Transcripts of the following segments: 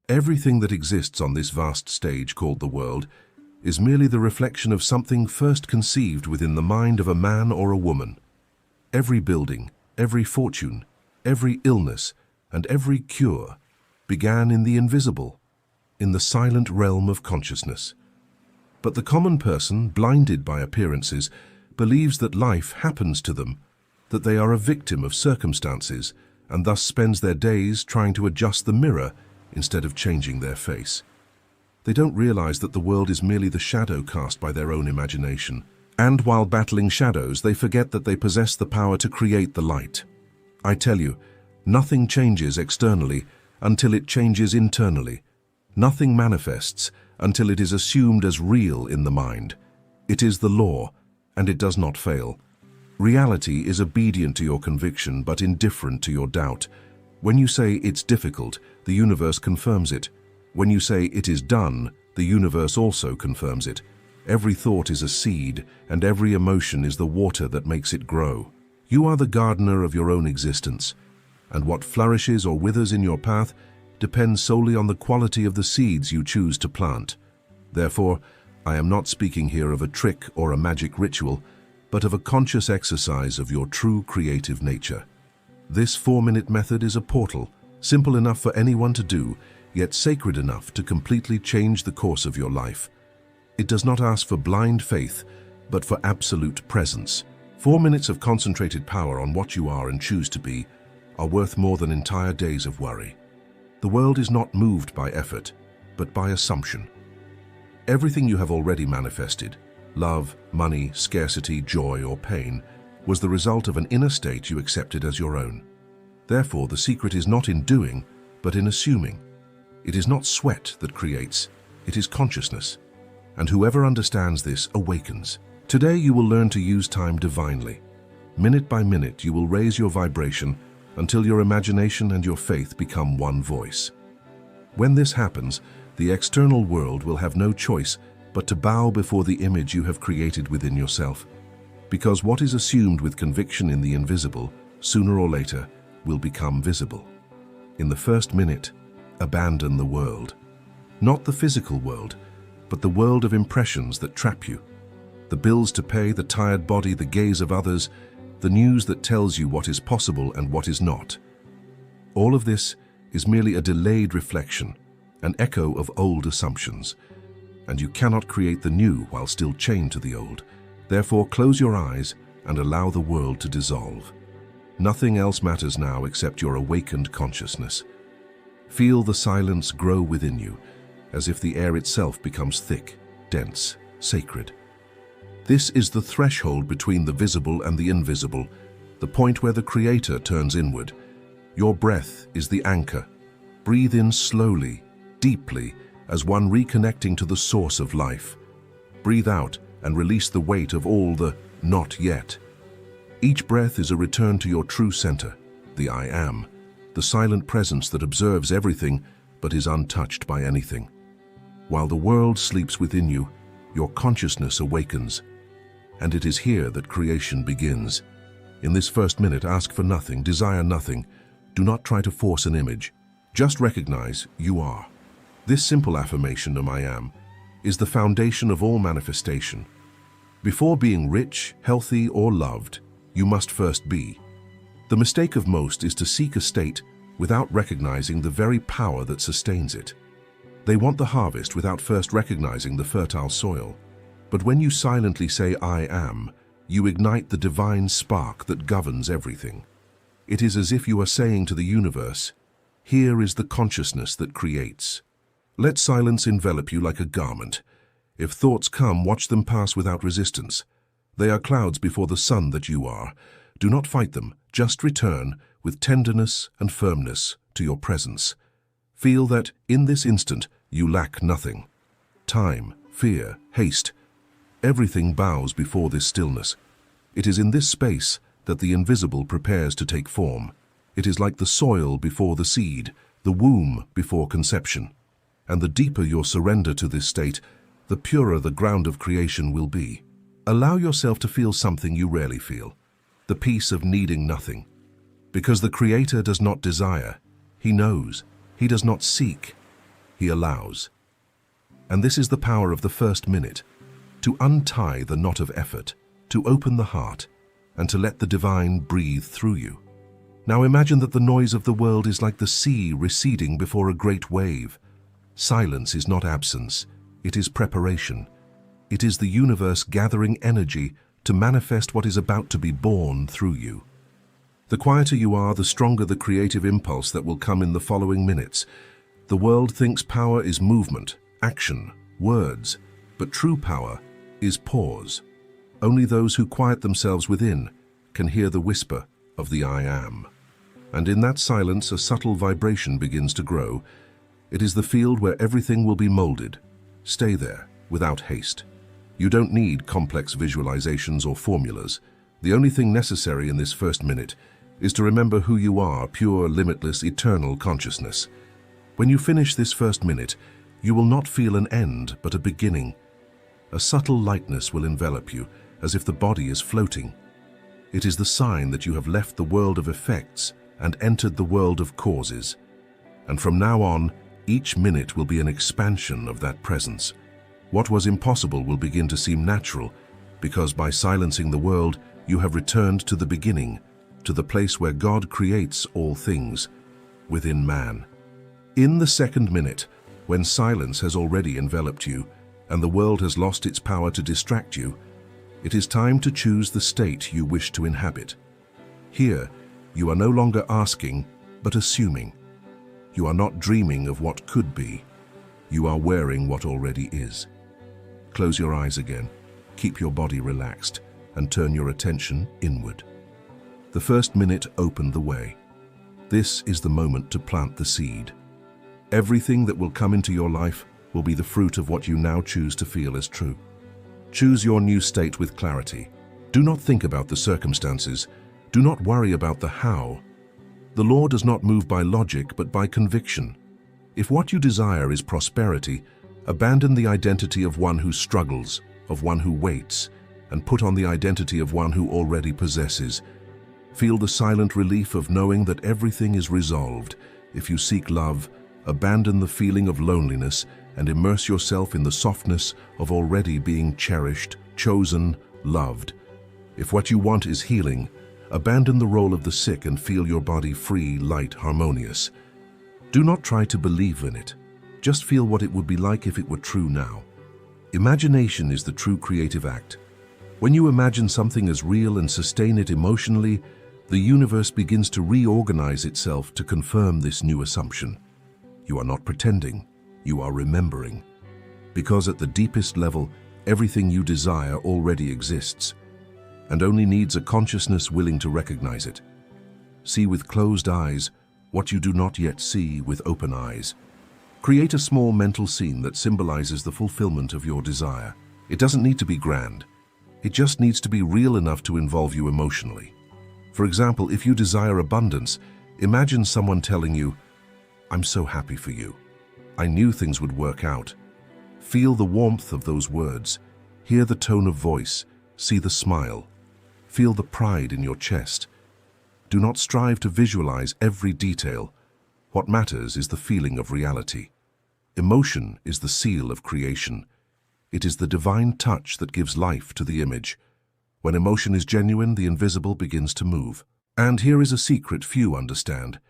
Everything that exists on this vast stage called the world is merely the reflection of something first conceived within the mind of a man or a woman. Every building, every fortune, every illness, and every cure began in the invisible, in the silent realm of consciousness. But the common person, blinded by appearances, believes that life happens to them, that they are a victim of circumstances, and thus spends their days trying to adjust the mirror instead of changing their face. They don't realize that the world is merely the shadow cast by their own imagination, and while battling shadows, they forget that they possess the power to create the light. I tell you, nothing changes externally until it changes internally. Nothing manifests until it is assumed as real in the mind. It is the law, and it does not fail. Reality is obedient to your conviction, but indifferent to your doubt. When you say it's difficult, the universe confirms it. When you say it is done, the universe also confirms it. Every thought is a seed, and every emotion is the water that makes it grow. You are the gardener of your own existence, and what flourishes or withers in your path depends solely on the quality of the seeds you choose to plant. Therefore, I am not speaking here of a trick or a magic ritual, but of a conscious exercise of your true creative nature. This 4-minute method is a portal, simple enough for anyone to do, yet sacred enough to completely change the course of your life. It does not ask for blind faith, but for absolute presence. 4 minutes of concentrated power on what you are and choose to be are worth more than entire days of worry. The world is not moved by effort, but by assumption. Everything you have already manifested, love, money, scarcity, joy, or pain, was the result of an inner state you accepted as your own. Therefore, the secret is not in doing, but in assuming. It is not sweat that creates, it is consciousness. And whoever understands this awakens. Today you will learn to use time divinely. Minute by minute you will raise your vibration until your imagination and your faith become one voice. When this happens, the external world will have no choice but to bow before the image you have created within yourself. Because what is assumed with conviction in the invisible, sooner or later, will become visible. In the first minute, abandon the world. Not the physical world, but the world of impressions that trap you. The bills to pay, the tired body, the gaze of others, the news that tells you what is possible and what is not. All of this is merely a delayed reflection, an echo of old assumptions. And you cannot create the new while still chained to the old. Therefore, close your eyes and allow the world to dissolve. Nothing else matters now except your awakened consciousness. Feel the silence grow within you, as if the air itself becomes thick, dense, sacred. This is the threshold between the visible and the invisible, the point where the Creator turns inward. Your breath is the anchor. Breathe in slowly, deeply, as one reconnecting to the source of life. Breathe out and release the weight of all the not yet. Each breath is a return to your true center, the I Am, the silent presence that observes everything but is untouched by anything. While the world sleeps within you, your consciousness awakens. And it is here that creation begins. In this first minute, ask for nothing, desire nothing. Do not try to force an image. Just recognize you are. This simple affirmation of I Am is the foundation of all manifestation. Before being rich, healthy, or loved, you must first be. The mistake of most is to seek a state without recognizing the very power that sustains it. They want the harvest without first recognizing the fertile soil. But when you silently say, I am, you ignite the divine spark that governs everything. It is as if you are saying to the universe, here is the consciousness that creates. Let silence envelop you like a garment. If thoughts come, watch them pass without resistance. They are clouds before the sun that you are. Do not fight them, just return with tenderness and firmness to your presence. Feel that, in this instant, you lack nothing. Time, fear, haste, everything bows before this stillness. It is in this space that the invisible prepares to take form. It is like the soil before the seed, the womb before conception. And the deeper your surrender to this state, the purer the ground of creation will be. Allow yourself to feel something you rarely feel, the peace of needing nothing. Because the Creator does not desire, He knows. He does not seek. He allows. And this is the power of the first minute, to untie the knot of effort, to open the heart, and to let the divine breathe through you. Now imagine that the noise of the world is like the sea receding before a great wave. Silence is not absence, it is preparation. It is the universe gathering energy to manifest what is about to be born through you. The quieter you are, the stronger the creative impulse that will come in the following minutes. The world thinks power is movement, action, words, but true power is pause. Only those who quiet themselves within can hear the whisper of the I Am. And in that silence, a subtle vibration begins to grow. It is the field where everything will be molded. Stay there, without haste. You don't need complex visualizations or formulas. The only thing necessary in this first minute is to remember who you are, pure, limitless, eternal consciousness. When you finish this first minute, you will not feel an end, but a beginning. A subtle lightness will envelop you, as if the body is floating. It is the sign that you have left the world of effects and entered the world of causes. And from now on, each minute will be an expansion of that presence. What was impossible will begin to seem natural, because by silencing the world, you have returned to the beginning, to the place where God creates all things, within man. In the second minute, when silence has already enveloped you, and the world has lost its power to distract you, it is time to choose the state you wish to inhabit. Here, you are no longer asking, but assuming. You are not dreaming of what could be. You are wearing what already is. Close your eyes again, keep your body relaxed, and turn your attention inward. The first minute opened the way. This is the moment to plant the seed. Everything that will come into your life will be the fruit of what you now choose to feel as true. Choose your new state with clarity. Do not think about the circumstances. Do not worry about the how. The law does not move by logic, but by conviction. If what you desire is prosperity, abandon the identity of one who struggles, of one who waits, and put on the identity of one who already possesses. Feel the silent relief of knowing that everything is resolved. If you seek love, abandon the feeling of loneliness and immerse yourself in the softness of already being cherished, chosen, loved. If what you want is healing, abandon the role of the sick and feel your body free, light, harmonious. Do not try to believe in it. Just feel what it would be like if it were true now. Imagination is the true creative act. When you imagine something as real and sustain it emotionally, the universe begins to reorganize itself to confirm this new assumption. You are not pretending, you are remembering. Because at the deepest level, everything you desire already exists, and only needs a consciousness willing to recognize it. See with closed eyes what you do not yet see with open eyes. Create a small mental scene that symbolizes the fulfillment of your desire. It doesn't need to be grand. It just needs to be real enough to involve you emotionally. For example, if you desire abundance, imagine someone telling you, "I'm so happy for you. I knew things would work out." Feel the warmth of those words. Hear the tone of voice. See the smile. Feel the pride in your chest. Do not strive to visualize every detail. What matters is the feeling of reality. Emotion is the seal of creation. It is the divine touch that gives life to the image. When emotion is genuine, the invisible begins to move. And here is a secret few understand.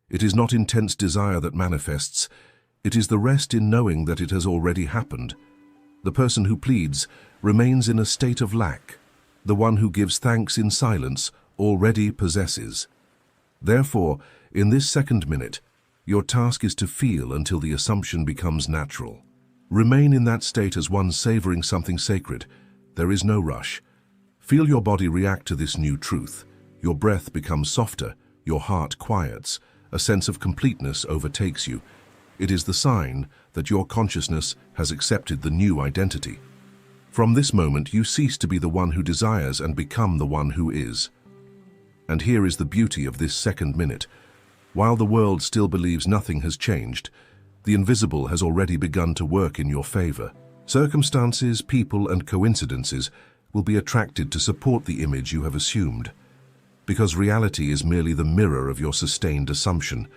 It is not intense desire that manifests. It is the rest in knowing that it has already happened. The person who pleads remains in a state of lack. The one who gives thanks in silence already possesses. Therefore, in this second minute, your task is to feel until the assumption becomes natural. Remain in that state as one savoring something sacred. There is no rush. Feel your body react to this new truth. Your breath becomes softer, your heart quiets, a sense of completeness overtakes you. It is the sign that your consciousness has accepted the new identity. From this moment, you cease to be the one who desires and become the one who is. And here is the beauty of this second minute. While the world still believes nothing has changed, the invisible has already begun to work in your favor. Circumstances, people, and coincidences will be attracted to support the image you have assumed. Because reality is merely the mirror of your sustained assumption.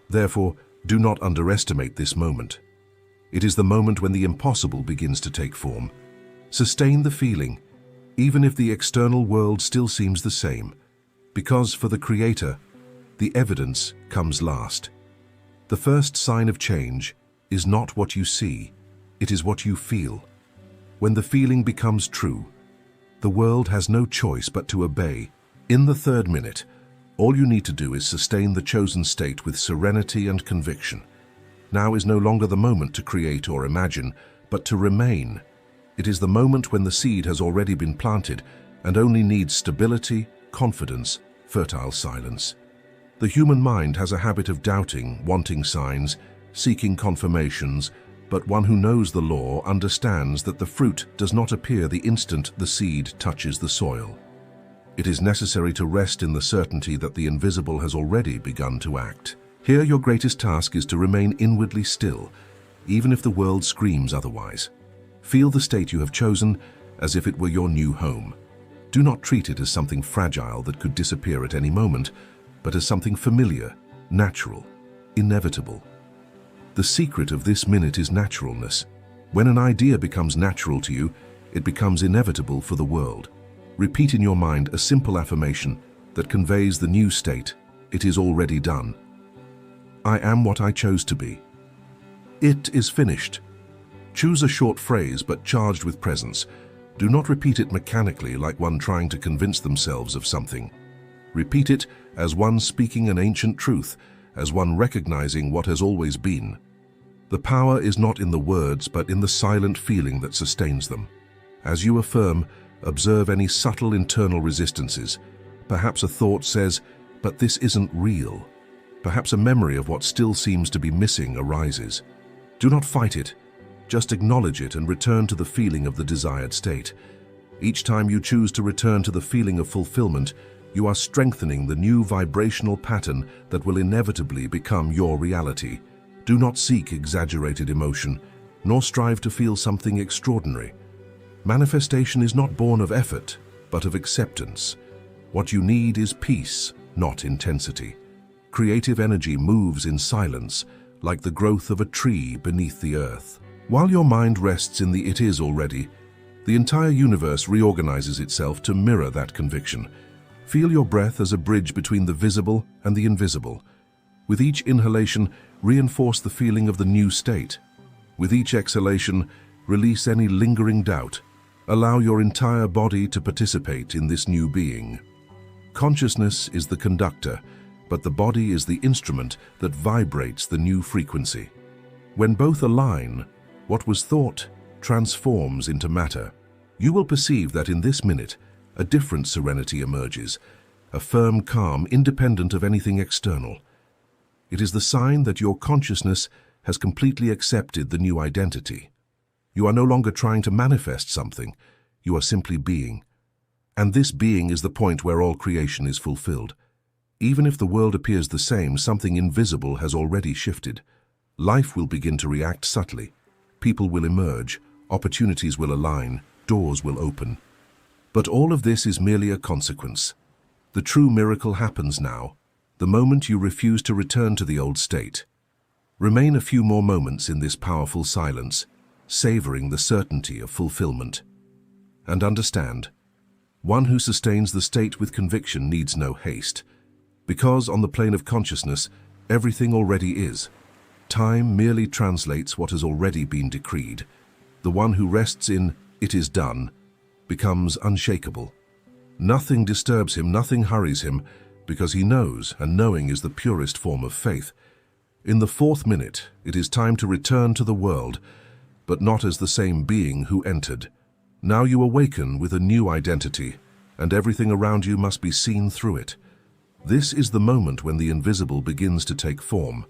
Therefore, do not underestimate this moment. It is the moment when the impossible begins to take form. Sustain the feeling, even if the external world still seems the same, because for the Creator, the evidence comes last. The first sign of change is not what you see, it is what you feel. When the feeling becomes true, the world has no choice but to obey. In the third minute, all you need to do is sustain the chosen state with serenity and conviction. Now is no longer the moment to create or imagine, but to remain. It is the moment when the seed has already been planted and only needs stability, confidence, fertile silence. The human mind has a habit of doubting, wanting signs, seeking confirmations, but one who knows the law understands that the fruit does not appear the instant the seed touches the soil. It is necessary to rest in the certainty that the invisible has already begun to act. Here your greatest task is to remain inwardly still, even if the world screams otherwise. Feel the state you have chosen as if it were your new home. Do not treat it as something fragile that could disappear at any moment, but as something familiar, natural, inevitable. The secret of this minute is naturalness. When an idea becomes natural to you, it becomes inevitable for the world. Repeat in your mind a simple affirmation that conveys the new state. It is already done. I am what I chose to be. It is finished. Choose a short phrase but charged with presence. Do not repeat it mechanically like one trying to convince themselves of something. Repeat it as one speaking an ancient truth, as one recognizing what has always been. The power is not in the words but in the silent feeling that sustains them. As you affirm, observe any subtle internal resistances. Perhaps a thought says, "But this isn't real." Perhaps a memory of what still seems to be missing arises. Do not fight it. Just acknowledge it and return to the feeling of the desired state. Each time you choose to return to the feeling of fulfillment, you are strengthening the new vibrational pattern that will inevitably become your reality. Do not seek exaggerated emotion, nor strive to feel something extraordinary. Manifestation is not born of effort, but of acceptance. What you need is peace, not intensity. Creative energy moves in silence, like the growth of a tree beneath the earth. While your mind rests in the "it is already," the entire universe reorganizes itself to mirror that conviction. Feel your breath as a bridge between the visible and the invisible. With each inhalation, reinforce the feeling of the new state. With each exhalation, release any lingering doubt. Allow your entire body to participate in this new being. Consciousness is the conductor, but the body is the instrument that vibrates the new frequency. When both align, what was thought transforms into matter. You will perceive that in this minute, a different serenity emerges, a firm calm independent of anything external. It is the sign that your consciousness has completely accepted the new identity. You are no longer trying to manifest something, you are simply being. And this being is the point where all creation is fulfilled. Even if the world appears the same, something invisible has already shifted. Life will begin to react subtly. People will emerge, opportunities will align, doors will open. But all of this is merely a consequence. The true miracle happens now, the moment you refuse to return to the old state. Remain a few more moments in this powerful silence, savoring the certainty of fulfillment. And understand, one who sustains the state with conviction needs no haste, because on the plane of consciousness, everything already is. Time merely translates what has already been decreed. The one who rests in "it is done" becomes unshakable. Nothing disturbs him, nothing hurries him, because he knows, and knowing is the purest form of faith. In the fourth minute, it is time to return to the world, but not as the same being who entered. Now you awaken with a new identity, and everything around you must be seen through it. This is the moment when the invisible begins to take form.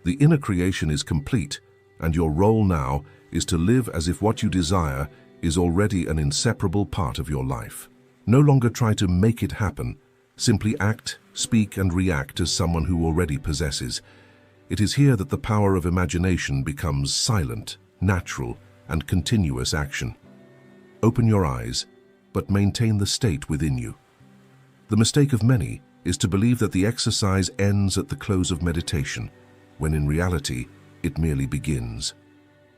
The inner creation is complete, and your role now is to live as if what you desire is already an inseparable part of your life. No longer try to make it happen. Simply act, speak, and react as someone who already possesses. It is here that the power of imagination becomes silent, natural, and continuous action. Open your eyes, but maintain the state within you. The mistake of many is to believe that the exercise ends at the close of meditation, when in reality, it merely begins.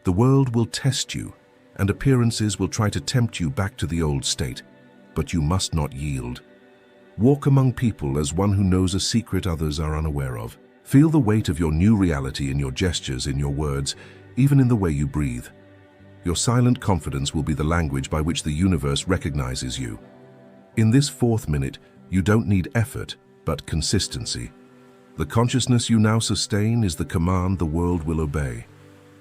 The world will test you, and appearances will try to tempt you back to the old state, but you must not yield. Walk among people as one who knows a secret others are unaware of. Feel the weight of your new reality in your gestures, in your words, even in the way you breathe. Your silent confidence will be the language by which the universe recognizes you. In this fourth minute, you don't need effort, but consistency. The consciousness you now sustain is the command the world will obey.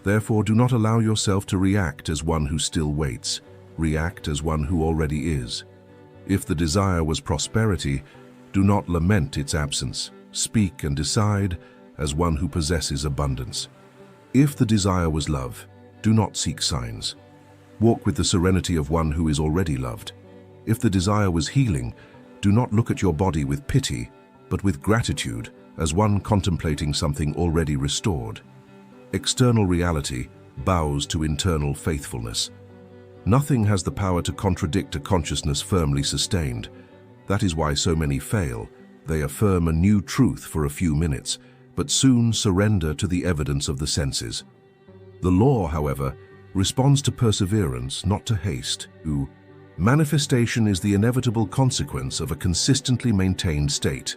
Therefore, do not allow yourself to react as one who still waits. React as one who already is. If the desire was prosperity, do not lament its absence. Speak and decide as one who possesses abundance. If the desire was love, do not seek signs. Walk with the serenity of one who is already loved. If the desire was healing, do not look at your body with pity, but with gratitude as one contemplating something already restored. External reality bows to internal faithfulness. Nothing has the power to contradict a consciousness firmly sustained. That is why so many fail. They affirm a new truth for a few minutes, but soon surrender to the evidence of the senses. The law, however, responds to perseverance, not to haste. Manifestation is the inevitable consequence of a consistently maintained state.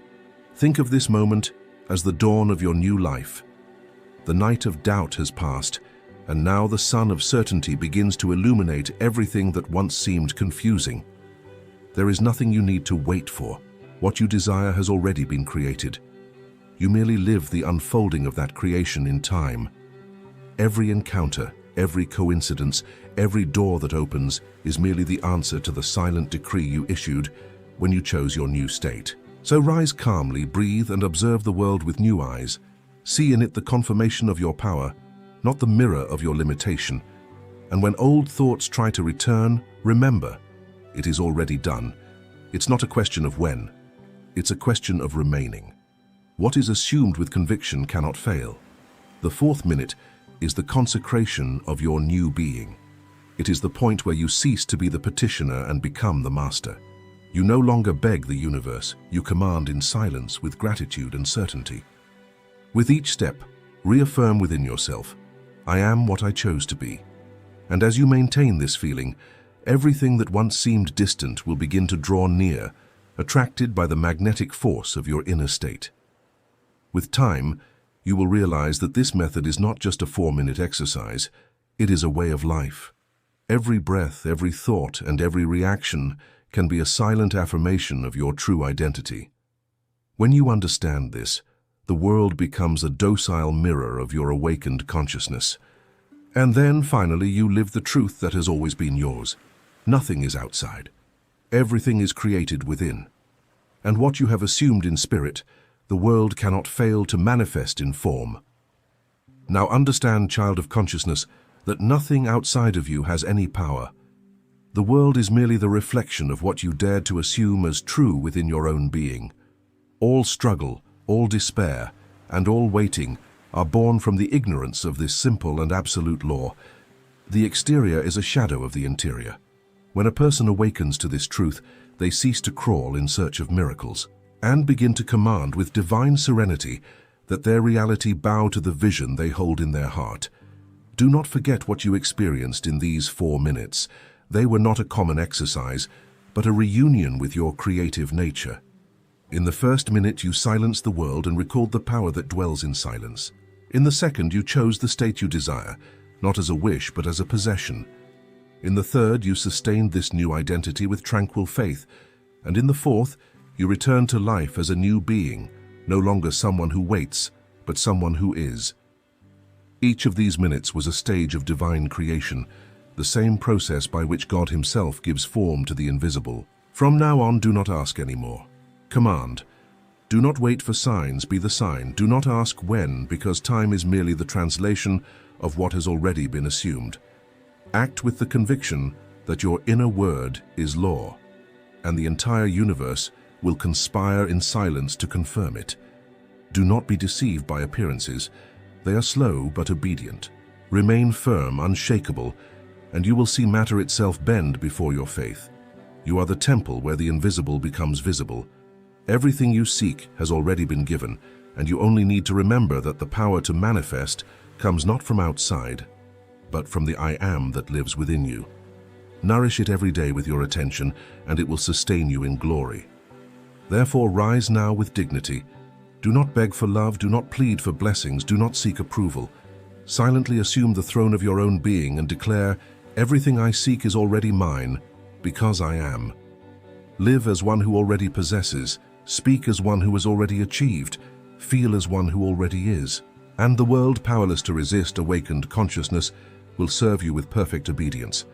Think of this moment as the dawn of your new life. The night of doubt has passed, and now the sun of certainty begins to illuminate everything that once seemed confusing. There is nothing you need to wait for. What you desire has already been created. You merely live the unfolding of that creation in time. Every encounter, every coincidence, every door that opens is merely the answer to the silent decree you issued when you chose your new state. So rise calmly, breathe, and observe the world with new eyes. See in it the confirmation of your power, not the mirror of your limitation. And when old thoughts try to return, remember, it is already done. It's not a question of when. It's a question of remaining. What is assumed with conviction cannot fail. The fourth minute is the consecration of your new being. It is the point where you cease to be the petitioner and become the master. You no longer beg the universe, you command in silence with gratitude and certainty. With each step, reaffirm within yourself, I am what I chose to be. And as you maintain this feeling, everything that once seemed distant will begin to draw near, attracted by the magnetic force of your inner state. With time, you will realize that this method is not just a 4-minute exercise, it is a way of life. Every breath, every thought, and every reaction can be a silent affirmation of your true identity. When you understand this, the world becomes a docile mirror of your awakened consciousness. And then, finally, you live the truth that has always been yours. Nothing is outside. Everything is created within. And what you have assumed in spirit, the world cannot fail to manifest in form. Now understand, child of consciousness, that nothing outside of you has any power. The world is merely the reflection of what you dared to assume as true within your own being. All struggle, all despair, and all waiting are born from the ignorance of this simple and absolute law. The exterior is a shadow of the interior. When a person awakens to this truth, they cease to crawl in search of miracles and begin to command with divine serenity that their reality bow to the vision they hold in their heart. Do not forget what you experienced in these 4 minutes. They were not a common exercise, but a reunion with your creative nature. In the first minute, you silenced the world and recalled the power that dwells in silence. In the second, you chose the state you desire, not as a wish, but as a possession. In the third, you sustained this new identity with tranquil faith. And in the fourth, you returned to life as a new being, no longer someone who waits, but someone who is. Each of these minutes was a stage of divine creation, the same process by which God Himself gives form to the invisible. From now on, do not ask anymore. Command. Do not wait for signs, be the sign. Do not ask when, because time is merely the translation of what has already been assumed. Act with the conviction that your inner word is law, and the entire universe will conspire in silence to confirm it. Do not be deceived by appearances. They are slow but obedient. Remain firm, unshakable, and you will see matter itself bend before your faith. You are the temple where the invisible becomes visible. Everything you seek has already been given, and you only need to remember that the power to manifest comes not from outside, but from the I am that lives within you. Nourish it every day with your attention, and it will sustain you in glory. Therefore, rise now with dignity. Do not beg for love, do not plead for blessings, do not seek approval. Silently assume the throne of your own being and declare, everything I seek is already mine, because I am. Live as one who already possesses, speak as one who has already achieved, feel as one who already is. And the world, powerless to resist awakened consciousness, will serve you with perfect obedience.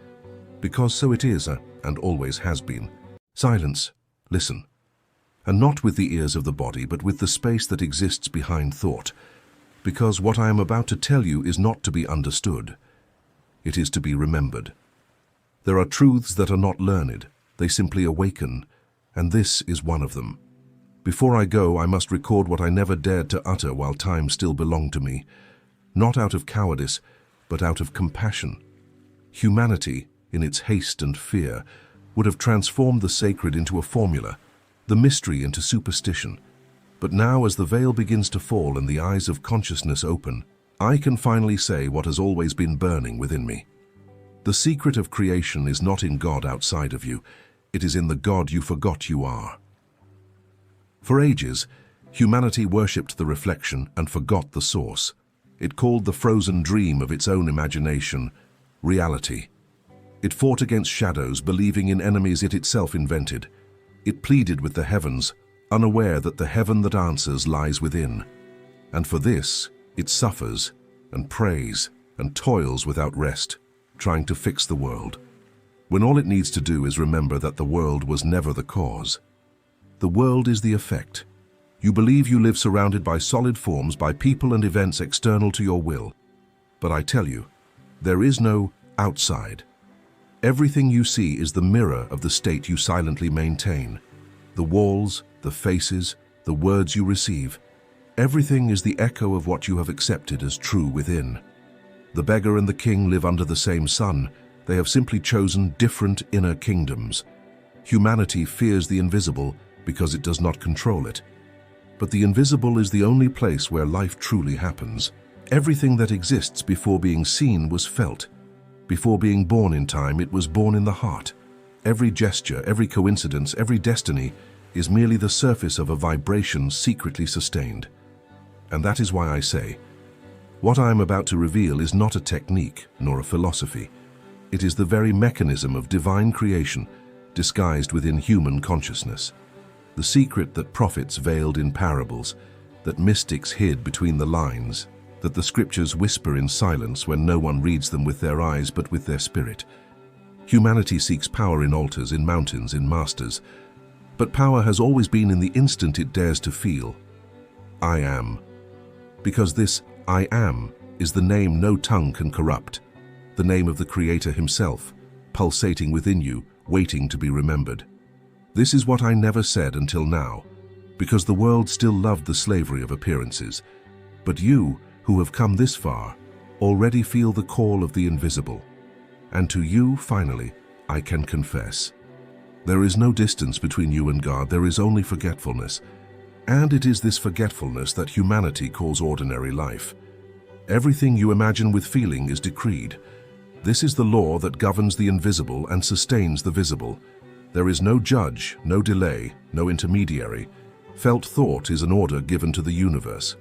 Because so it is, and always has been. Silence, listen. And not with the ears of the body, but with the space that exists behind thought. Because what I am about to tell you is not to be understood. It is to be remembered. There are truths that are not learned, they simply awaken, and this is one of them. Before I go, I must record what I never dared to utter while time still belonged to me, not out of cowardice, but out of compassion. Humanity, in its haste and fear, would have transformed the sacred into a formula, the mystery into superstition. But now, as the veil begins to fall and the eyes of consciousness open, I can finally say what has always been burning within me. The secret of creation is not in God outside of you, it is in the God you forgot you are. For ages, humanity worshipped the reflection and forgot the source. It called the frozen dream of its own imagination reality. It fought against shadows, believing in enemies it itself invented. It pleaded with the heavens, unaware that the heaven that answers lies within. And for this, it suffers and prays and toils without rest, trying to fix the world, when all it needs to do is remember that the world was never the cause. The world is the effect. You believe you live surrounded by solid forms, by people and events external to your will. But I tell you, there is no outside. Everything you see is the mirror of the state you silently maintain. The walls, the faces, the words you receive. Everything is the echo of what you have accepted as true within. The beggar and the king live under the same sun. They have simply chosen different inner kingdoms. Humanity fears the invisible because it does not control it. But the invisible is the only place where life truly happens. Everything that exists before being seen was felt. Before being born in time, it was born in the heart. Every gesture, every coincidence, every destiny is merely the surface of a vibration secretly sustained. And that is why I say, what I am about to reveal is not a technique nor a philosophy. It is the very mechanism of divine creation disguised within human consciousness. The secret that prophets veiled in parables, that mystics hid between the lines, that the scriptures whisper in silence when no one reads them with their eyes but with their spirit. Humanity seeks power in altars, in mountains, in masters. But power has always been in the instant it dares to feel. I am. Because this I am is the name no tongue can corrupt, the name of the Creator himself, pulsating within you, waiting to be remembered. This is what I never said until now, because the world still loved the slavery of appearances. But you, who have come this far, already feel the call of the invisible. And to you, finally, I can confess. There is no distance between you and God, there is only forgetfulness. And it is this forgetfulness that humanity calls ordinary life. Everything you imagine with feeling is decreed. This is the law that governs the invisible and sustains the visible. There is no judge, no delay, no intermediary. Felt thought is an order given to the universe.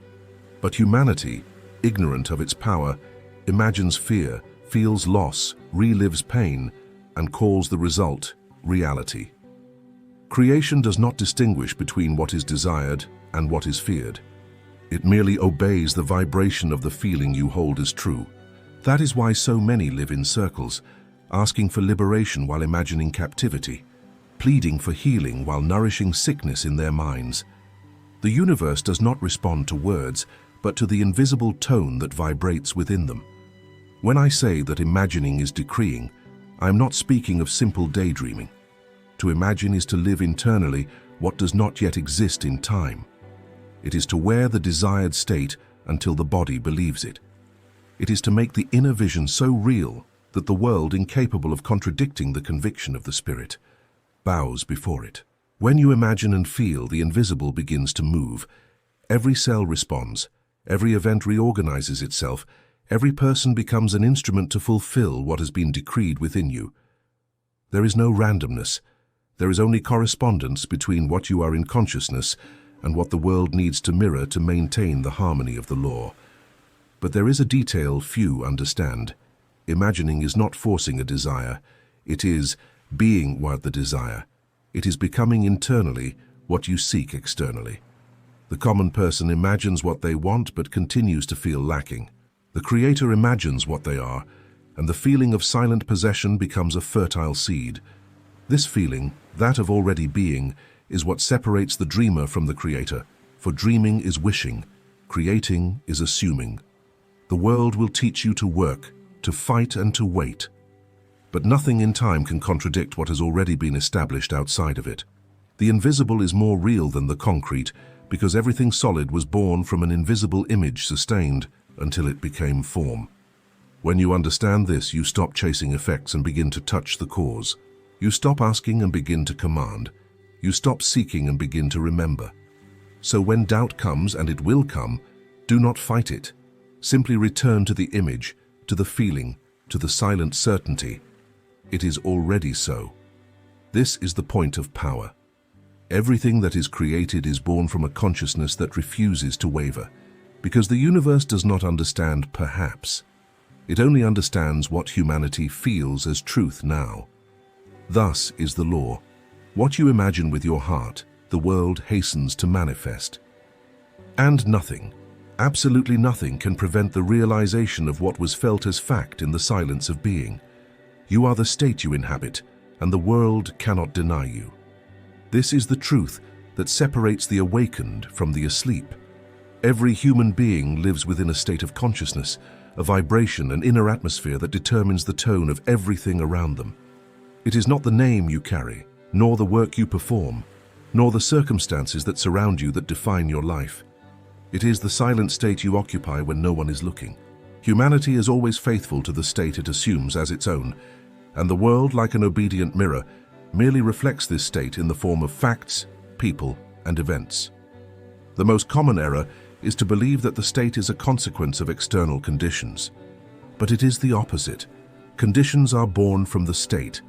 But humanity, ignorant of its power, imagines fear, feels loss, relives pain, and calls the result reality. Creation does not distinguish between what is desired and what is feared. It merely obeys the vibration of the feeling you hold as true. That is why so many live in circles, asking for liberation while imagining captivity, pleading for healing while nourishing sickness in their minds. The universe does not respond to words, but to the invisible tone that vibrates within them. When I say that imagining is decreeing, I am not speaking of simple daydreaming. To imagine is to live internally what does not yet exist in time. It is to wear the desired state until the body believes it. It is to make the inner vision so real that the world, incapable of contradicting the conviction of the spirit, bows before it. When you imagine and feel, the invisible begins to move. Every cell responds. Every event reorganizes itself. Every person becomes an instrument to fulfill what has been decreed within you. There is no randomness. There is only correspondence between what you are in consciousness and what the world needs to mirror to maintain the harmony of the law. But there is a detail few understand. Imagining is not forcing a desire. It is being what the desire. It is becoming internally what you seek externally. The common person imagines what they want but continues to feel lacking. The Creator imagines what they are, and the feeling of silent possession becomes a fertile seed. This feeling, that of already being, is what separates the dreamer from the Creator, for dreaming is wishing, creating is assuming. The world will teach you to work, to fight and to wait. But nothing in time can contradict what has already been established outside of it. The invisible is more real than the concrete, because everything solid was born from an invisible image sustained until it became form. When you understand this, you stop chasing effects and begin to touch the cause. You stop asking and begin to command. You stop seeking and begin to remember. So when doubt comes, and it will come, do not fight it. Simply return to the image, to the feeling, to the silent certainty. It is already so. This is the point of power. Everything that is created is born from a consciousness that refuses to waver, because the universe does not understand perhaps. It only understands what humanity feels as truth now. Thus is the law. What you imagine with your heart, the world hastens to manifest. And nothing, absolutely nothing, can prevent the realization of what was felt as fact in the silence of being. You are the state you inhabit, and the world cannot deny you. This is the truth that separates the awakened from the asleep. Every human being lives within a state of consciousness, a vibration, an inner atmosphere that determines the tone of everything around them. It is not the name you carry, nor the work you perform, nor the circumstances that surround you that define your life. It is the silent state you occupy when no one is looking. Humanity is always faithful to the state it assumes as its own, and the world, like an obedient mirror, merely reflects this state in the form of facts, people, and events. The most common error is to believe that the state is a consequence of external conditions. But it is the opposite. Conditions are born from the state.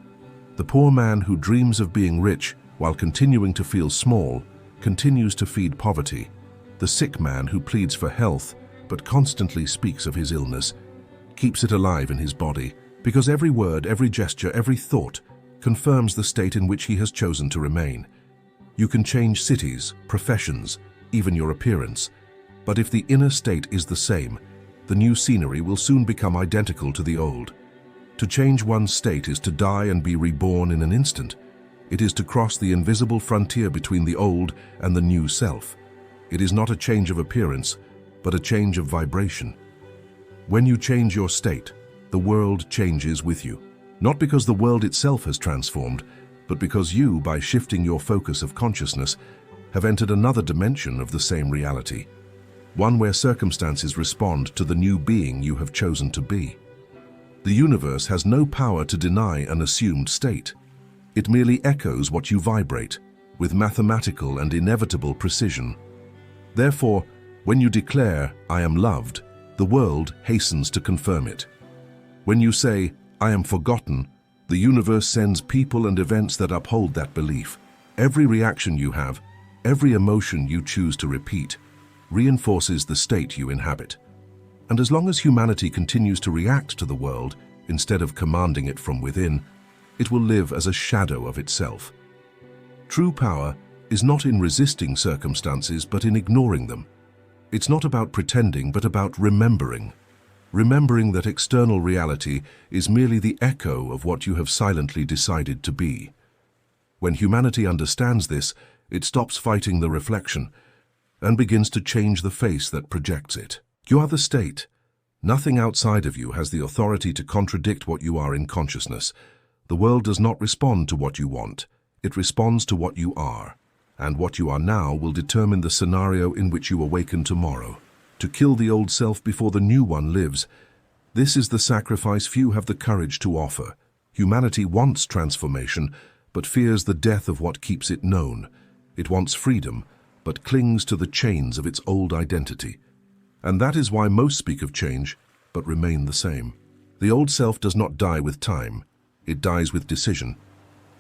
The poor man who dreams of being rich while continuing to feel small continues to feed poverty. The sick man who pleads for health but constantly speaks of his illness keeps it alive in his body, because every word, every gesture, every thought confirms the state in which he has chosen to remain. You can change cities, professions, even your appearance, but if the inner state is the same, the new scenery will soon become identical to the old. To change one's state is to die and be reborn in an instant. It is to cross the invisible frontier between the old and the new self. It is not a change of appearance, but a change of vibration. When you change your state, the world changes with you. Not because the world itself has transformed, but because you, by shifting your focus of consciousness, have entered another dimension of the same reality, one where circumstances respond to the new being you have chosen to be. The universe has no power to deny an assumed state. It merely echoes what you vibrate, with mathematical and inevitable precision. Therefore, when you declare, "I am loved," the world hastens to confirm it. When you say, "I am forgotten," the universe sends people and events that uphold that belief. Every reaction you have, every emotion you choose to repeat, reinforces the state you inhabit. And as long as humanity continues to react to the world instead of commanding it from within, it will live as a shadow of itself. True power is not in resisting circumstances, but in ignoring them. It's not about pretending, but about remembering. Remembering that external reality is merely the echo of what you have silently decided to be. When humanity understands this, it stops fighting the reflection and begins to change the face that projects it. You are the state. Nothing outside of you has the authority to contradict what you are in consciousness. The world does not respond to what you want. It responds to what you are. And what you are now will determine the scenario in which you awaken tomorrow. To kill the old self before the new one lives, this is the sacrifice few have the courage to offer. Humanity wants transformation, but fears the death of what keeps it known. It wants freedom, but clings to the chains of its old identity. And that is why most speak of change, but remain the same. The old self does not die with time, it dies with decision.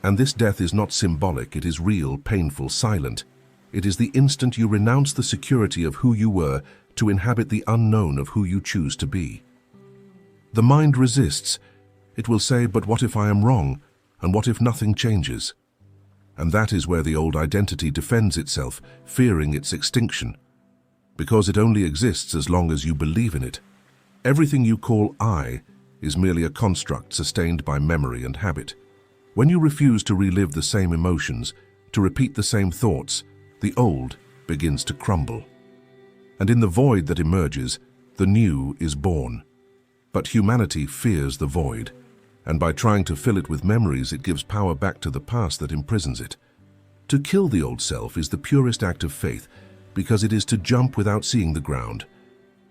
And this death is not symbolic, it is real, painful, silent. It is the instant you renounce the security of who you were to inhabit the unknown of who you choose to be. The mind resists. It will say, but what if I am wrong? And what if nothing changes? And that is where the old identity defends itself, fearing its extinction. Because it only exists as long as you believe in it. Everything you call I is merely a construct sustained by memory and habit. When you refuse to relive the same emotions, to repeat the same thoughts, the old begins to crumble. And in the void that emerges, the new is born. But humanity fears the void, and by trying to fill it with memories, it gives power back to the past that imprisons it. To kill the old self is the purest act of faith, because it is to jump without seeing the ground.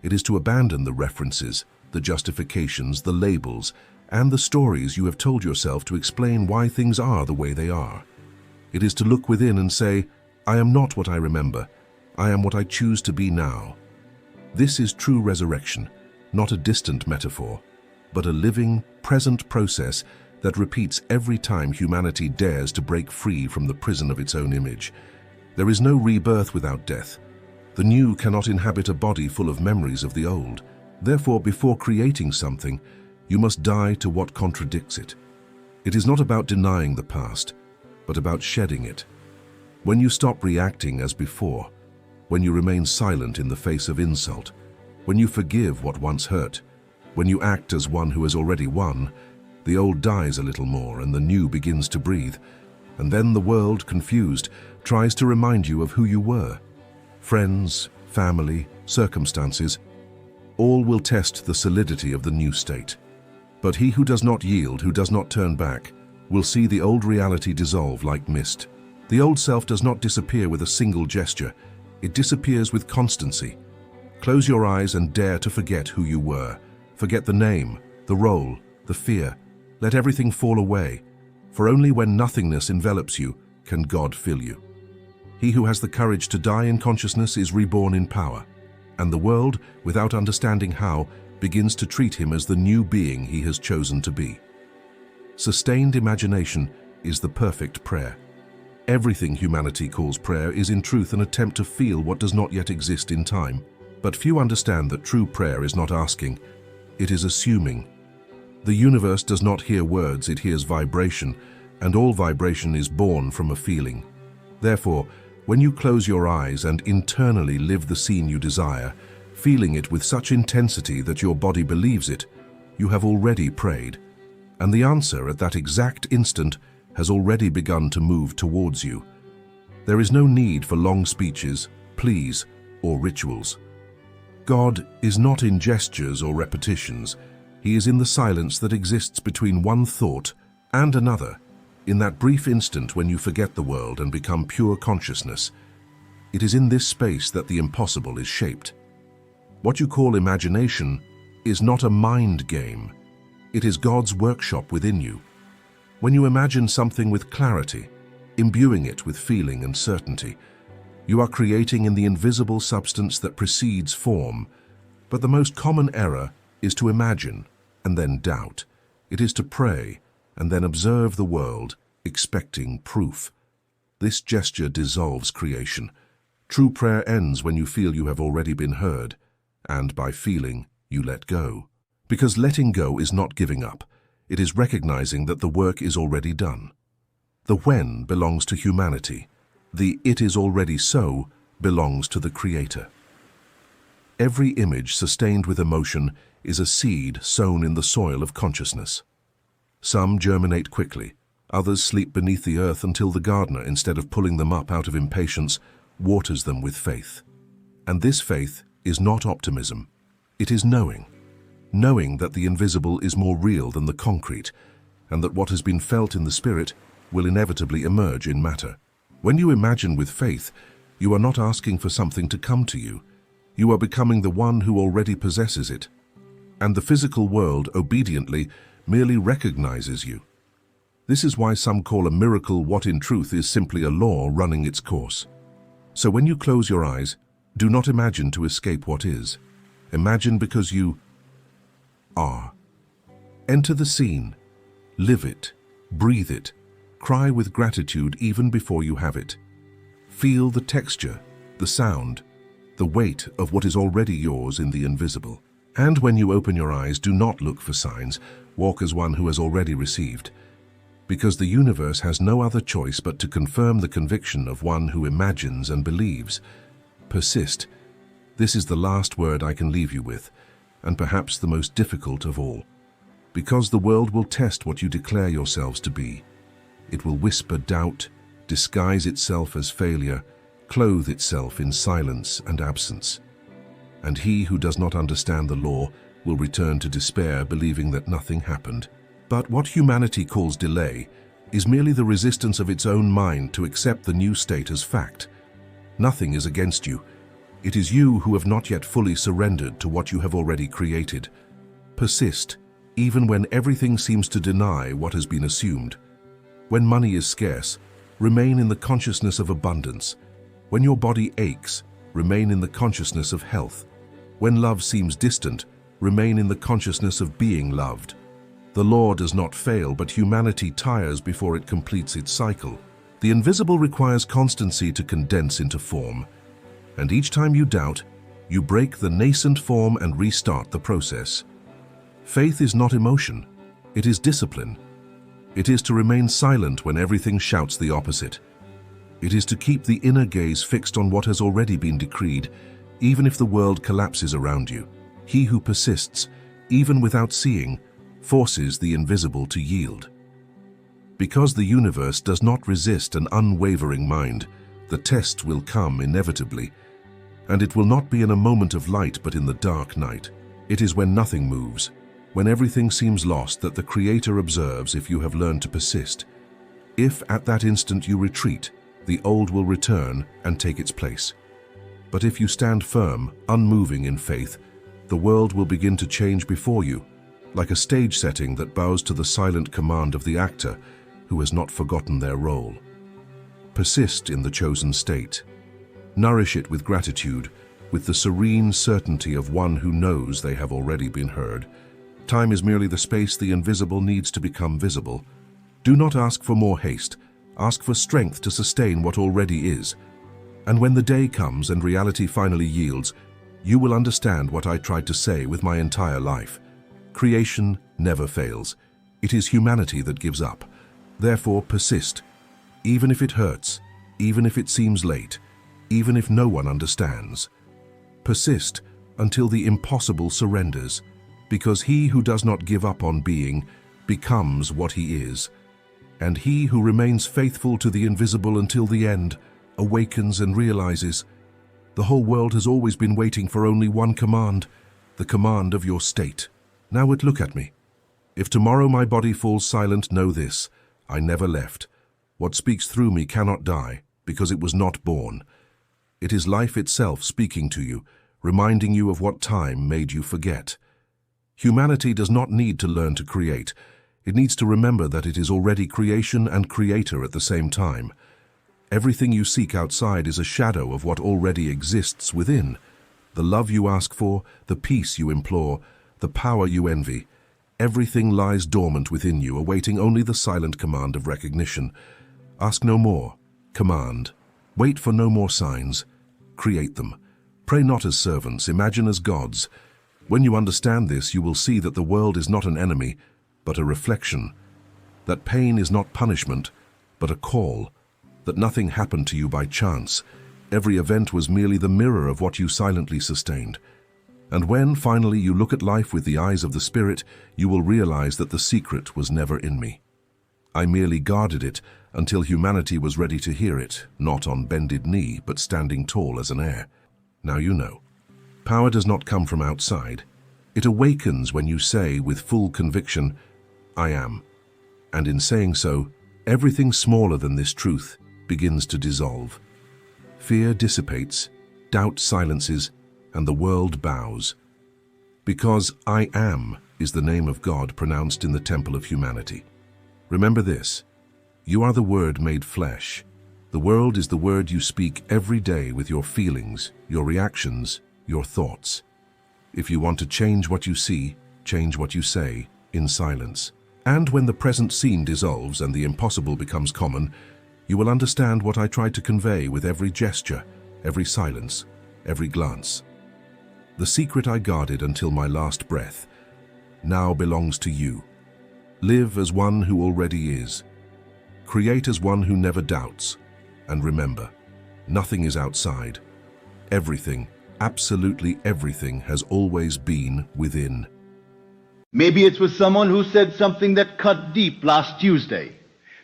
It is to abandon the references, the justifications, the labels, and the stories you have told yourself to explain why things are the way they are. It is to look within and say, I am not what I remember. I am what I choose to be now. This is true resurrection, not a distant metaphor, but a living, present process that repeats every time humanity dares to break free from the prison of its own image. There is no rebirth without death. The new cannot inhabit a body full of memories of the old. Therefore, before creating something, you must die to what contradicts it. It is not about denying the past, but about shedding it. When you stop reacting as before, when you remain silent in the face of insult, when you forgive what once hurt, when you act as one who has already won, the old dies a little more and the new begins to breathe. And then the world, confused, tries to remind you of who you were. Friends, family, circumstances, all will test the solidity of the new state. But he who does not yield, who does not turn back, will see the old reality dissolve like mist. The old self does not disappear with a single gesture. It disappears with constancy. Close your eyes and dare to forget who you were. Forget the name, the role, the fear. Let everything fall away, for only when nothingness envelops you can God fill you. He who has the courage to die in consciousness is reborn in power, and the world, without understanding how, begins to treat him as the new being he has chosen to be. Sustained imagination is the perfect prayer. Everything humanity calls prayer is in truth an attempt to feel what does not yet exist in time. But few understand that true prayer is not asking, it is assuming. The universe does not hear words, it hears vibration, and all vibration is born from a feeling. Therefore, when you close your eyes and internally live the scene you desire, feeling it with such intensity that your body believes it, you have already prayed, and the answer at that exact instant has already begun to move towards you. There is no need for long speeches, pleas, or rituals. God is not in gestures or repetitions. He is in the silence that exists between one thought and another, in that brief instant when you forget the world and become pure consciousness. It is in this space that the impossible is shaped. What you call imagination is not a mind game. It is God's workshop within you. When you imagine something with clarity, imbuing it with feeling and certainty, you are creating in the invisible substance that precedes form. But the most common error is to imagine and then doubt. It is to pray and then observe the world, expecting proof. This gesture dissolves creation. True prayer ends when you feel you have already been heard, and by feeling, you let go. Because letting go is not giving up. It is recognizing that the work is already done. The when belongs to humanity. The it is already so belongs to the Creator. Every image sustained with emotion is a seed sown in the soil of consciousness. Some germinate quickly, others sleep beneath the earth until the gardener, instead of pulling them up out of impatience, waters them with faith. And this faith is not optimism. It is knowing. Knowing that the invisible is more real than the concrete, and that what has been felt in the spirit will inevitably emerge in matter. When you imagine with faith, you are not asking for something to come to you. You are becoming the one who already possesses it. And the physical world obediently merely recognizes you. This is why some call a miracle what in truth is simply a law running its course. So when you close your eyes, do not imagine to escape what is. Imagine because you are. Enter the scene. Live it. Breathe it. Cry with gratitude even before you have it. Feel the texture, the sound, the weight of what is already yours in the invisible. And when you open your eyes, do not look for signs. Walk as one who has already received. Because the universe has no other choice but to confirm the conviction of one who imagines and believes. Persist. This is the last word I can leave you with, and perhaps the most difficult of all. Because the world will test what you declare yourselves to be. It will whisper doubt, disguise itself as failure, clothe itself in silence and absence. And he who does not understand the law will return to despair, believing that nothing happened. But what humanity calls delay is merely the resistance of its own mind to accept the new state as fact. Nothing is against you. It is you who have not yet fully surrendered to what you have already created. Persist, even when everything seems to deny what has been assumed. When money is scarce, remain in the consciousness of abundance. When your body aches, remain in the consciousness of health. When love seems distant, remain in the consciousness of being loved. The law does not fail, but humanity tires before it completes its cycle. The invisible requires constancy to condense into form. And each time you doubt, you break the nascent form and restart the process. Faith is not emotion, it is discipline. It is to remain silent when everything shouts the opposite. It is to keep the inner gaze fixed on what has already been decreed, even if the world collapses around you. He who persists, even without seeing, forces the invisible to yield. Because the universe does not resist an unwavering mind, the test will come inevitably, and it will not be in a moment of light but in the dark night. It is when nothing moves, when everything seems lost, that the Creator observes if you have learned to persist. If at that instant you retreat, the old will return and take its place. But if you stand firm, unmoving in faith, the world will begin to change before you, like a stage setting that bows to the silent command of the actor who has not forgotten their role. Persist in the chosen state. Nourish it with gratitude, with the serene certainty of one who knows they have already been heard. Time is merely the space the invisible needs to become visible. Do not ask for more haste. Ask for strength to sustain what already is. And when the day comes and reality finally yields, you will understand what I tried to say with my entire life. Creation never fails. It is humanity that gives up. Therefore, persist. Even if it hurts, even if it seems late, even if no one understands. Persist until the impossible surrenders, because he who does not give up on being becomes what he is, and he who remains faithful to the invisible until the end awakens and realizes, the whole world has always been waiting for only one command, the command of your state. Now look at me. If tomorrow my body falls silent, know this, I never left. What speaks through me cannot die, because it was not born. It is life itself speaking to you, reminding you of what time made you forget. Humanity does not need to learn to create. It needs to remember that it is already creation and creator at the same time. Everything you seek outside is a shadow of what already exists within. The love you ask for, the peace you implore, the power you envy, everything lies dormant within you, awaiting only the silent command of recognition. Ask no more. Command. Wait for no more signs. Create them. Pray not as servants, imagine as gods. When you understand this, you will see that the world is not an enemy, but a reflection. That pain is not punishment, but a call. That nothing happened to you by chance. Every event was merely the mirror of what you silently sustained. And when, finally, you look at life with the eyes of the Spirit, you will realize that the secret was never in me. I merely guarded it until humanity was ready to hear it, not on bended knee, but standing tall as an heir. Now you know. Power does not come from outside. It awakens when you say with full conviction, I am. And in saying so, everything smaller than this truth begins to dissolve. Fear dissipates, doubt silences, and the world bows. Because I am is the name of God pronounced in the temple of humanity. Remember this, you are the Word made flesh. The world is the word you speak every day with your feelings, your reactions, your thoughts. If you want to change what you see, change what you say, in silence. And when the present scene dissolves and the impossible becomes common, you will understand what I tried to convey with every gesture, every silence, every glance. The secret I guarded until my last breath now belongs to you. Live as one who already is. Create as one who never doubts. And remember, nothing is outside. Everything, absolutely everything, has always been within. Maybe it's with someone who said something that cut deep last Tuesday.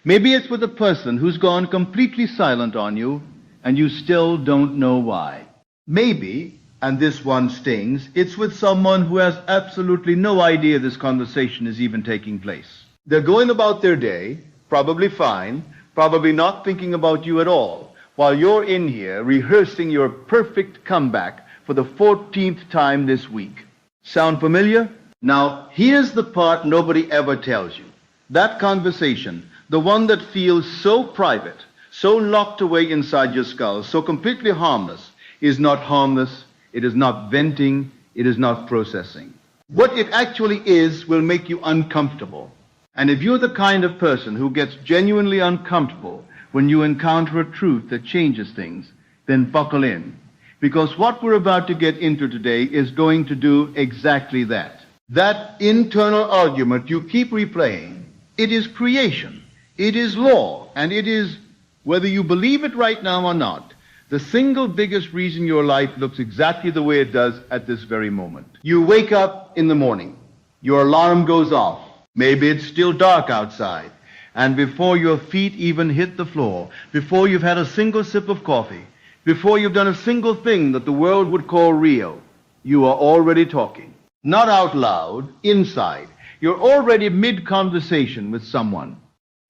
Maybe it's with a person who's gone completely silent on you and you still don't know why. Maybe, and this one stings, it's with someone who has absolutely no idea this conversation is even taking place. They're going about their day, probably fine, probably not thinking about you at all, while you're in here rehearsing your perfect comeback for the 14th time this week. Sound familiar? Now, here's the part nobody ever tells you. That conversation, the one that feels so private, so locked away inside your skull, so completely harmless, is not harmless, it is not venting, it is not processing. What it actually is will make you uncomfortable. And if you're the kind of person who gets genuinely uncomfortable when you encounter a truth that changes things, then buckle in. Because what we're about to get into today is going to do exactly that. That internal argument you keep replaying, it is creation, it is law, and it is, whether you believe it right now or not, the single biggest reason your life looks exactly the way it does at this very moment. You wake up in the morning, your alarm goes off, maybe it's still dark outside, and before your feet even hit the floor, before you've had a single sip of coffee, before you've done a single thing that the world would call real, you are already talking. Not out loud, inside. You're already mid-conversation with someone.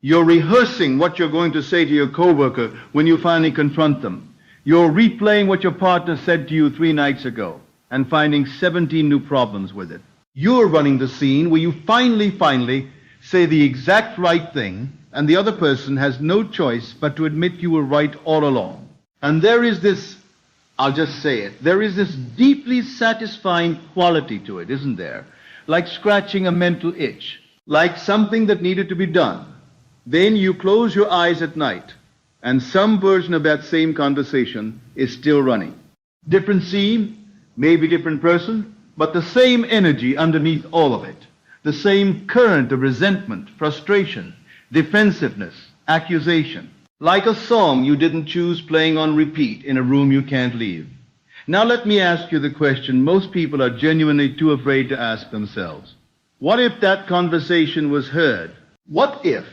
You're rehearsing what you're going to say to your coworker when you finally confront them. You're replaying what your partner said to you 3 nights ago and finding 17 new problems with it. You're running the scene where you finally say the exact right thing, and the other person has no choice but to admit you were right all along. And there is this, I'll just say it, there is this deeply satisfying quality to it, isn't there? Like scratching a mental itch, like something that needed to be done. Then you close your eyes at night, and some version of that same conversation is still running. Different scene, maybe different person, but the same energy underneath all of it. The same current of resentment, frustration, defensiveness, accusation. Like a song you didn't choose playing on repeat in a room you can't leave. Now let me ask you the question most people are genuinely too afraid to ask themselves. What if that conversation was heard? What if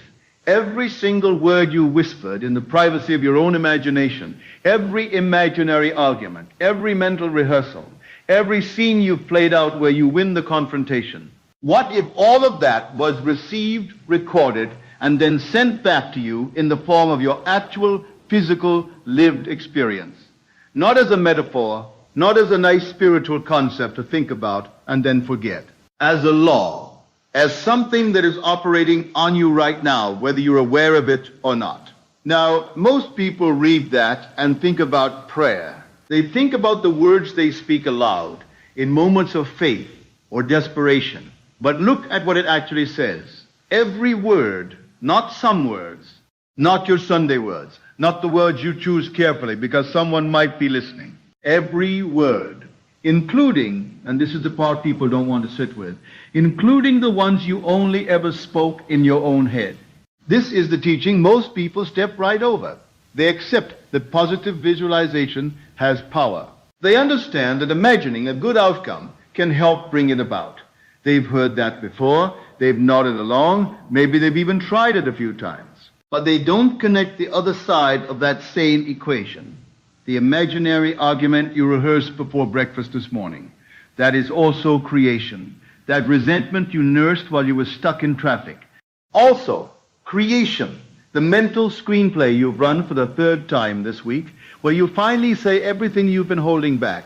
every single word you whispered in the privacy of your own imagination, every imaginary argument, every mental rehearsal, every scene you've played out where you win the confrontation, what if all of that was received, recorded, and then sent back to you in the form of your actual, physical, lived experience? Not as a metaphor, not as a nice spiritual concept to think about and then forget. As a law, as something that is operating on you right now, whether you're aware of it or not. Now, most people read that and think about prayer. They think about the words they speak aloud in moments of faith or desperation. But look at what it actually says. Every word, not some words, not your Sunday words, not the words you choose carefully because someone might be listening. Every word, including, and this is the part people don't want to sit with, including the ones you only ever spoke in your own head. This is the teaching most people step right over. They accept that positive visualization has power. They understand that imagining a good outcome can help bring it about. They've heard that before. They've nodded along. Maybe they've even tried it a few times. But they don't connect the other side of that same equation. The imaginary argument you rehearsed before breakfast this morning. That is also creation. That resentment you nursed while you were stuck in traffic. Also, creation. The mental screenplay you've run for the 3rd time this week, where you finally say everything you've been holding back.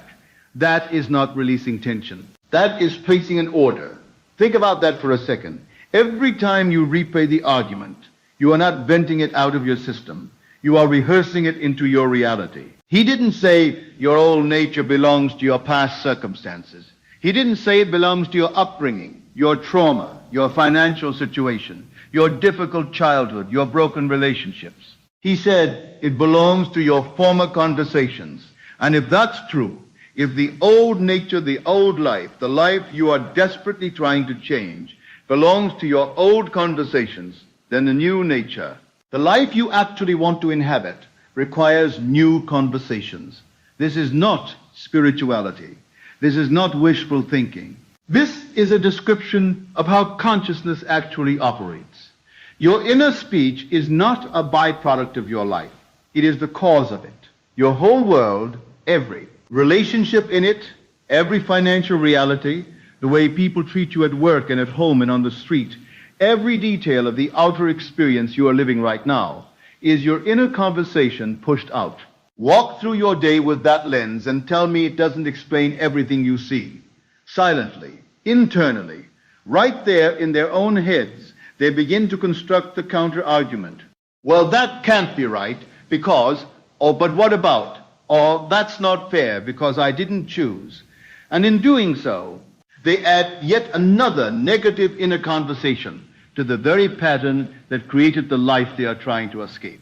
That is not releasing tension. That is placing an order. Think about that for a second. Every time you replay the argument, you are not venting it out of your system. You are rehearsing it into your reality. He didn't say your old nature belongs to your past circumstances. He didn't say it belongs to your upbringing. your trauma, your financial situation, your difficult childhood, your broken relationships. He said it belongs to your former conversations. And if that's true, if the old nature, the old life, the life you are desperately trying to change, belongs to your old conversations, then the new nature, the life you actually want to inhabit, requires new conversations. This is not spirituality. This is not wishful thinking. This is a description of how consciousness actually operates. Your inner speech is not a byproduct of your life. It is the cause of it. Your whole world, every relationship in it, every financial reality, the way people treat you at work and at home and on the street, every detail of the outer experience you are living right now is your inner conversation pushed out. Walk through your day with that lens and tell me it doesn't explain everything you see. Silently, internally, right there in their own heads, they begin to construct the counter-argument. Well, that can't be right because, or but what about? Or that's not fair because I didn't choose. And in doing so, they add yet another negative inner conversation to the very pattern that created the life they are trying to escape.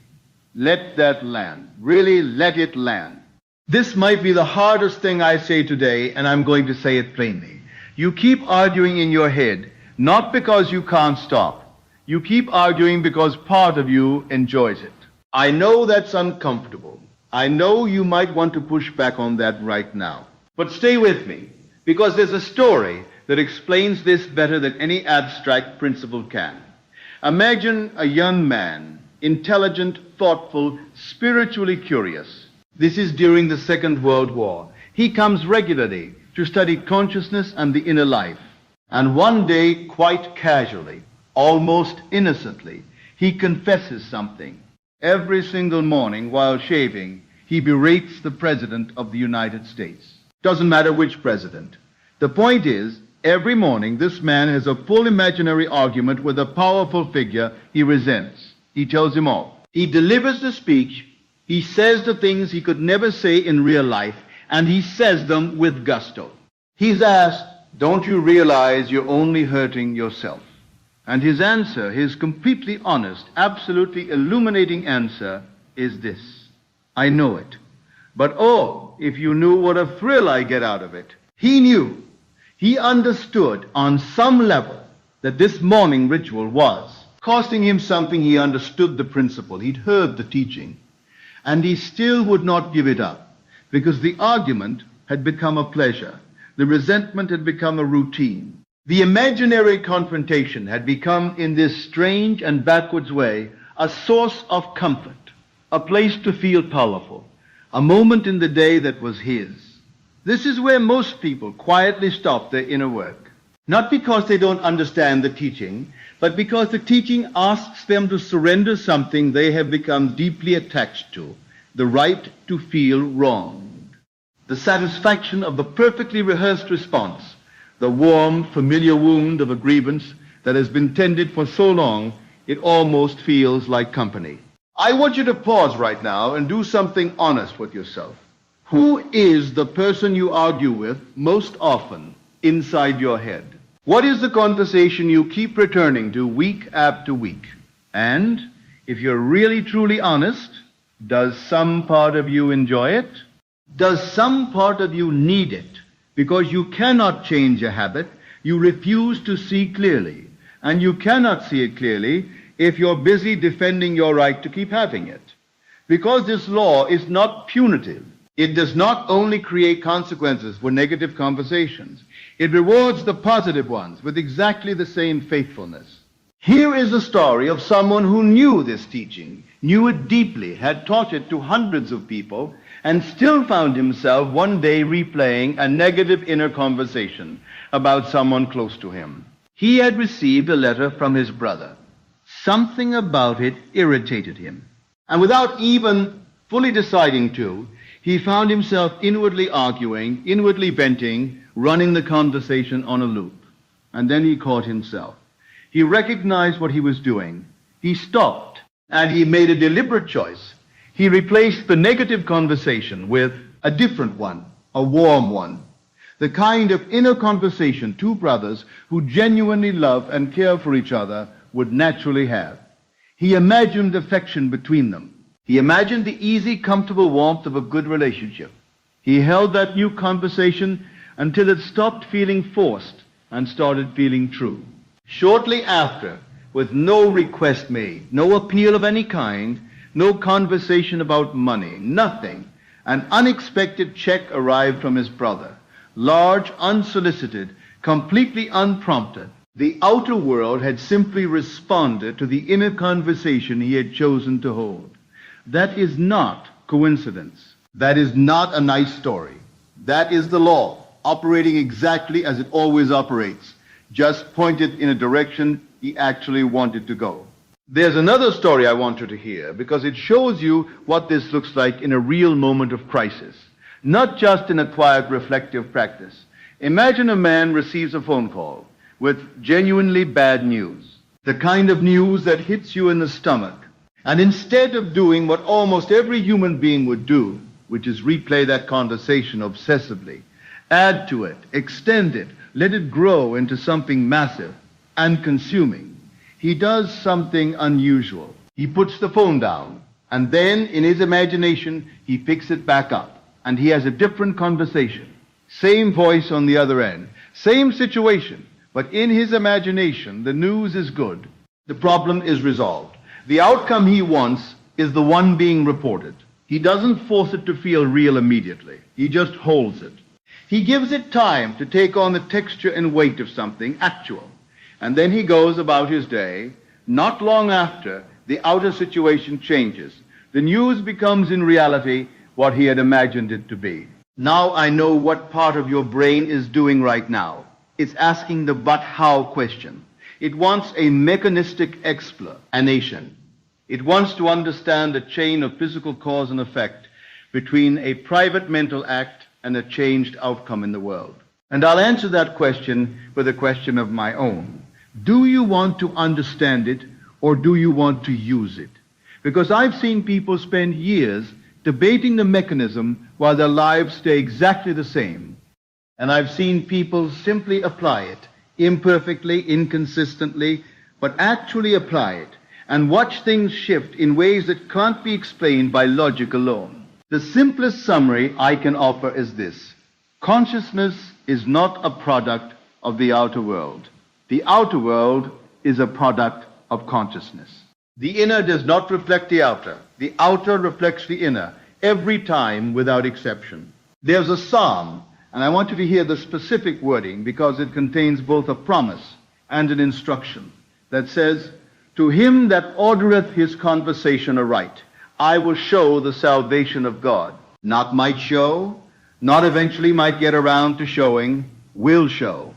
Let that land. Really let it land. This might be the hardest thing I say today, and I'm going to say it plainly. You keep arguing in your head, not because you can't stop. You keep arguing because part of you enjoys it. I know that's uncomfortable. I know you might want to push back on that right now. But stay with me, because there's a story that explains this better than any abstract principle can. Imagine a young man, intelligent, thoughtful, spiritually curious. This is during the Second World War. He comes regularly to study consciousness and the inner life. And one day, quite casually, almost innocently, he confesses something. Every single morning while shaving, he berates the President of the United States. Doesn't matter which president. The point is, every morning this man has a full imaginary argument with a powerful figure he resents. He tells him off. He delivers the speech. He says the things he could never say in real life, and he says them with gusto. He's asked, "Don't you realize you're only hurting yourself?" And his answer, his completely honest, absolutely illuminating answer is this: "I know it. But oh, if you knew what a thrill I get out of it." He knew. He understood on some level that this morning ritual was costing him something. He understood the principle. He'd heard the teaching. And he still would not give it up because the argument had become a pleasure. The resentment had become a routine. The imaginary confrontation had become, in this strange and backwards way, a source of comfort, a place to feel powerful, a moment in the day that was his. This is where most people quietly stop their inner work, not because they don't understand the teaching, but because the teaching asks them to surrender something they have become deeply attached to, the right to feel wronged, the satisfaction of the perfectly rehearsed response, the warm, familiar wound of a grievance that has been tended for so long it almost feels like company. I want you to pause right now and do something honest with yourself. Who is the person you argue with most often inside your head? What is the conversation you keep returning to week after week? And if you're really truly honest, does some part of you enjoy it? Does some part of you need it? Because you cannot change a habit, you refuse to see clearly. And you cannot see it clearly if you're busy defending your right to keep having it. Because this law is not punitive. It does not only create consequences for negative conversations. It rewards the positive ones with exactly the same faithfulness. Here is the story of someone who knew this teaching, knew it deeply, had taught it to hundreds of people, and still found himself one day replaying a negative inner conversation about someone close to him. He had received a letter from his brother. Something about it irritated him. And without even fully deciding to, he found himself inwardly arguing, inwardly venting, running the conversation on a loop. And then he caught himself. He recognized what he was doing. He stopped, and he made a deliberate choice. He replaced the negative conversation with a different one, a warm one. The kind of inner conversation two brothers who genuinely love and care for each other would naturally have. He imagined affection between them. He imagined the easy, comfortable warmth of a good relationship. He held that new conversation until it stopped feeling forced and started feeling true. Shortly after, with no request made, no appeal of any kind, no conversation about money, nothing, an unexpected check arrived from his brother. Large, unsolicited, completely unprompted. The outer world had simply responded to the inner conversation he had chosen to hold. That is not coincidence. That is not a nice story. That is the law, operating exactly as it always operates, just pointed in a direction he actually wanted to go. There's another story I want you to hear because it shows you what this looks like in a real moment of crisis, not just in a quiet reflective practice. Imagine a man receives a phone call with genuinely bad news, the kind of news that hits you in the stomach. And instead of doing what almost every human being would do, which is replay that conversation obsessively, add to it, extend it, let it grow into something massive and consuming, he does something unusual. He puts the phone down, and then in his imagination, he picks it back up, and he has a different conversation. Same voice on the other end, same situation, but in his imagination, the news is good. The problem is resolved. The outcome he wants is the one being reported. He doesn't force it to feel real immediately. He just holds it. He gives it time to take on the texture and weight of something actual. And then he goes about his day. Not long after, the outer situation changes. The news becomes in reality what he had imagined it to be. Now I know what part of your brain is doing right now. It's asking the but how question. It wants a mechanistic explanation. It wants to understand the chain of physical cause and effect between a private mental act and a changed outcome in the world. And I'll answer that question with a question of my own. Do you want to understand it, or do you want to use it? Because I've seen people spend years debating the mechanism while their lives stay exactly the same. And I've seen people simply apply it, imperfectly, inconsistently, but actually apply it, and watch things shift in ways that can't be explained by logic alone. The simplest summary I can offer is this. Consciousness is not a product of the outer world. The outer world is a product of consciousness. The inner does not reflect the outer. The outer reflects the inner, every time without exception. There's a psalm, and I want you to hear the specific wording because it contains both a promise and an instruction that says, "To him that ordereth his conversation aright, I will show the salvation of God." Not might show, not eventually might get around to showing, will show.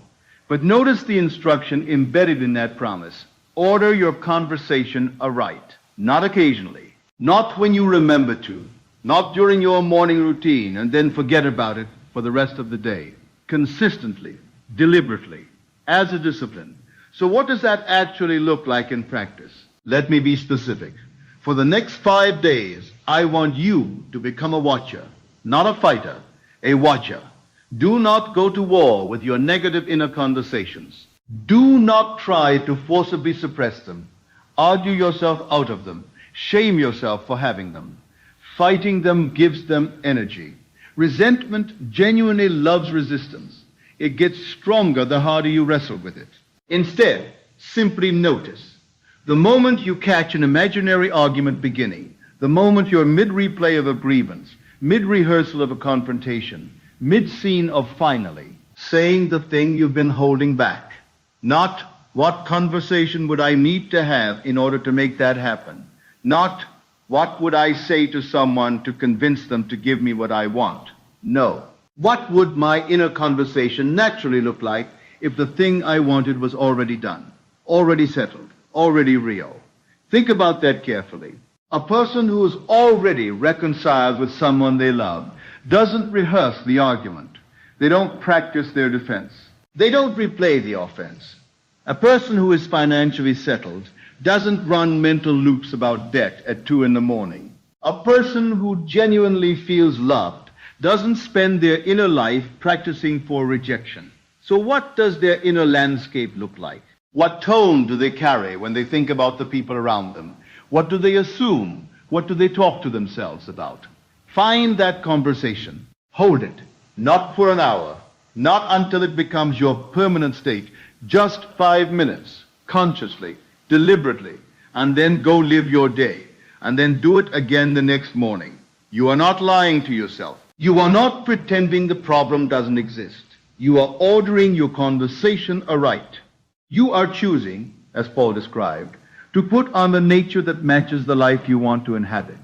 But notice the instruction embedded in that promise. Order your conversation aright, not occasionally, not when you remember to, not during your morning routine and then forget about it for the rest of the day. Consistently, deliberately, as a discipline. So what does that actually look like in practice? Let me be specific. For the next 5 days, I want you to become a watcher, not a fighter, a watcher. Do not go to war with your negative inner conversations. Do not try to forcibly suppress them. Argue yourself out of them. Shame yourself for having them. Fighting them gives them energy. Resentment genuinely loves resistance. It gets stronger the harder you wrestle with it. Instead, simply notice. The moment you catch an imaginary argument beginning, the moment you're mid-replay of a grievance, mid-rehearsal of a confrontation, mid-scene of finally, saying the thing you've been holding back. Not, what conversation would I need to have in order to make that happen? Not, what would I say to someone to convince them to give me what I want? No. What would my inner conversation naturally look like if the thing I wanted was already done, already settled, already real? Think about that carefully. A person who is already reconciled with someone they love doesn't rehearse the argument. They don't practice their defense. They don't replay the offense. A person who is financially settled doesn't run mental loops about debt at 2 in the morning. A person who genuinely feels loved doesn't spend their inner life practicing for rejection. So what does their inner landscape look like? What tone do they carry when they think about the people around them? What do they assume? What do they talk to themselves about? Find that conversation. Hold it. Not for an hour. Not until it becomes your permanent state. Just 5 minutes. Consciously. Deliberately. And then go live your day. And then do it again the next morning. You are not lying to yourself. You are not pretending the problem doesn't exist. You are ordering your conversation aright. You are choosing, as Paul described, to put on the nature that matches the life you want to inhabit,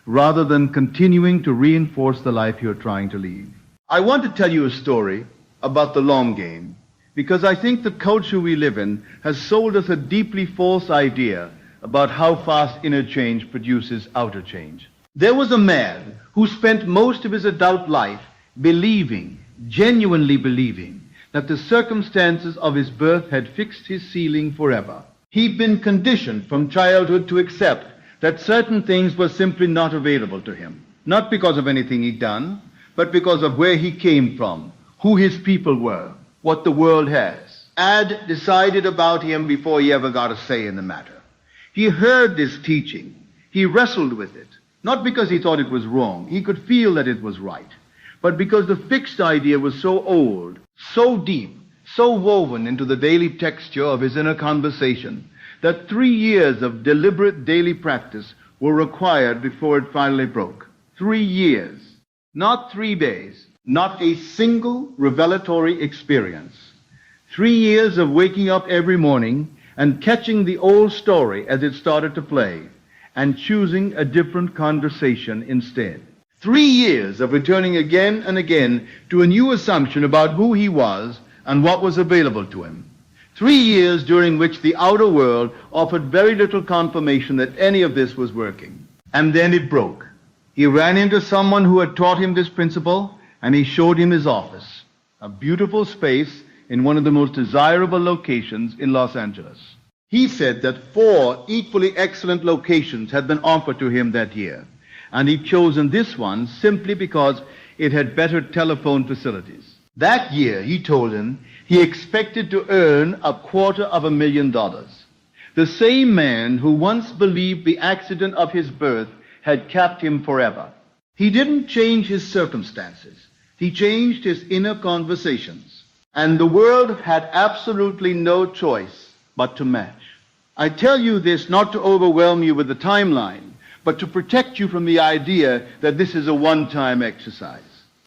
rather than continuing to reinforce the life you're trying to lead. I want to tell you a story about the long game, because I think the culture we live in has sold us a deeply false idea about how fast inner change produces outer change. There was a man who spent most of his adult life believing, genuinely believing, that the circumstances of his birth had fixed his ceiling forever. He'd been conditioned from childhood to accept that certain things were simply not available to him, not because of anything he'd done, but because of where he came from, who his people were, what the world has. Had decided about him before he ever got a say in the matter. He heard this teaching. He wrestled with it, not because he thought it was wrong. He could feel that it was right, but because the fixed idea was so old, so deep, so woven into the daily texture of his inner conversation, that 3 years of deliberate daily practice were required before it finally broke. 3 years. Not 3 days. Not a single revelatory experience. 3 years of waking up every morning and catching the old story as it started to play, and choosing a different conversation instead. 3 years of returning again and again to a new assumption about who he was and what was available to him. 3 years during which the outer world offered very little confirmation that any of this was working. And then it broke. He ran into someone who had taught him this principle, and he showed him his office, a beautiful space in one of the most desirable locations in Los Angeles. He said that 4 equally excellent locations had been offered to him that year, and he'd chosen this one simply because it had better telephone facilities. That year, he told him, he expected to earn $250,000. The same man who once believed the accident of his birth had capped him forever. He didn't change his circumstances. He changed his inner conversations. And the world had absolutely no choice but to match. I tell you this not to overwhelm you with the timeline, but to protect you from the idea that this is a one-time exercise.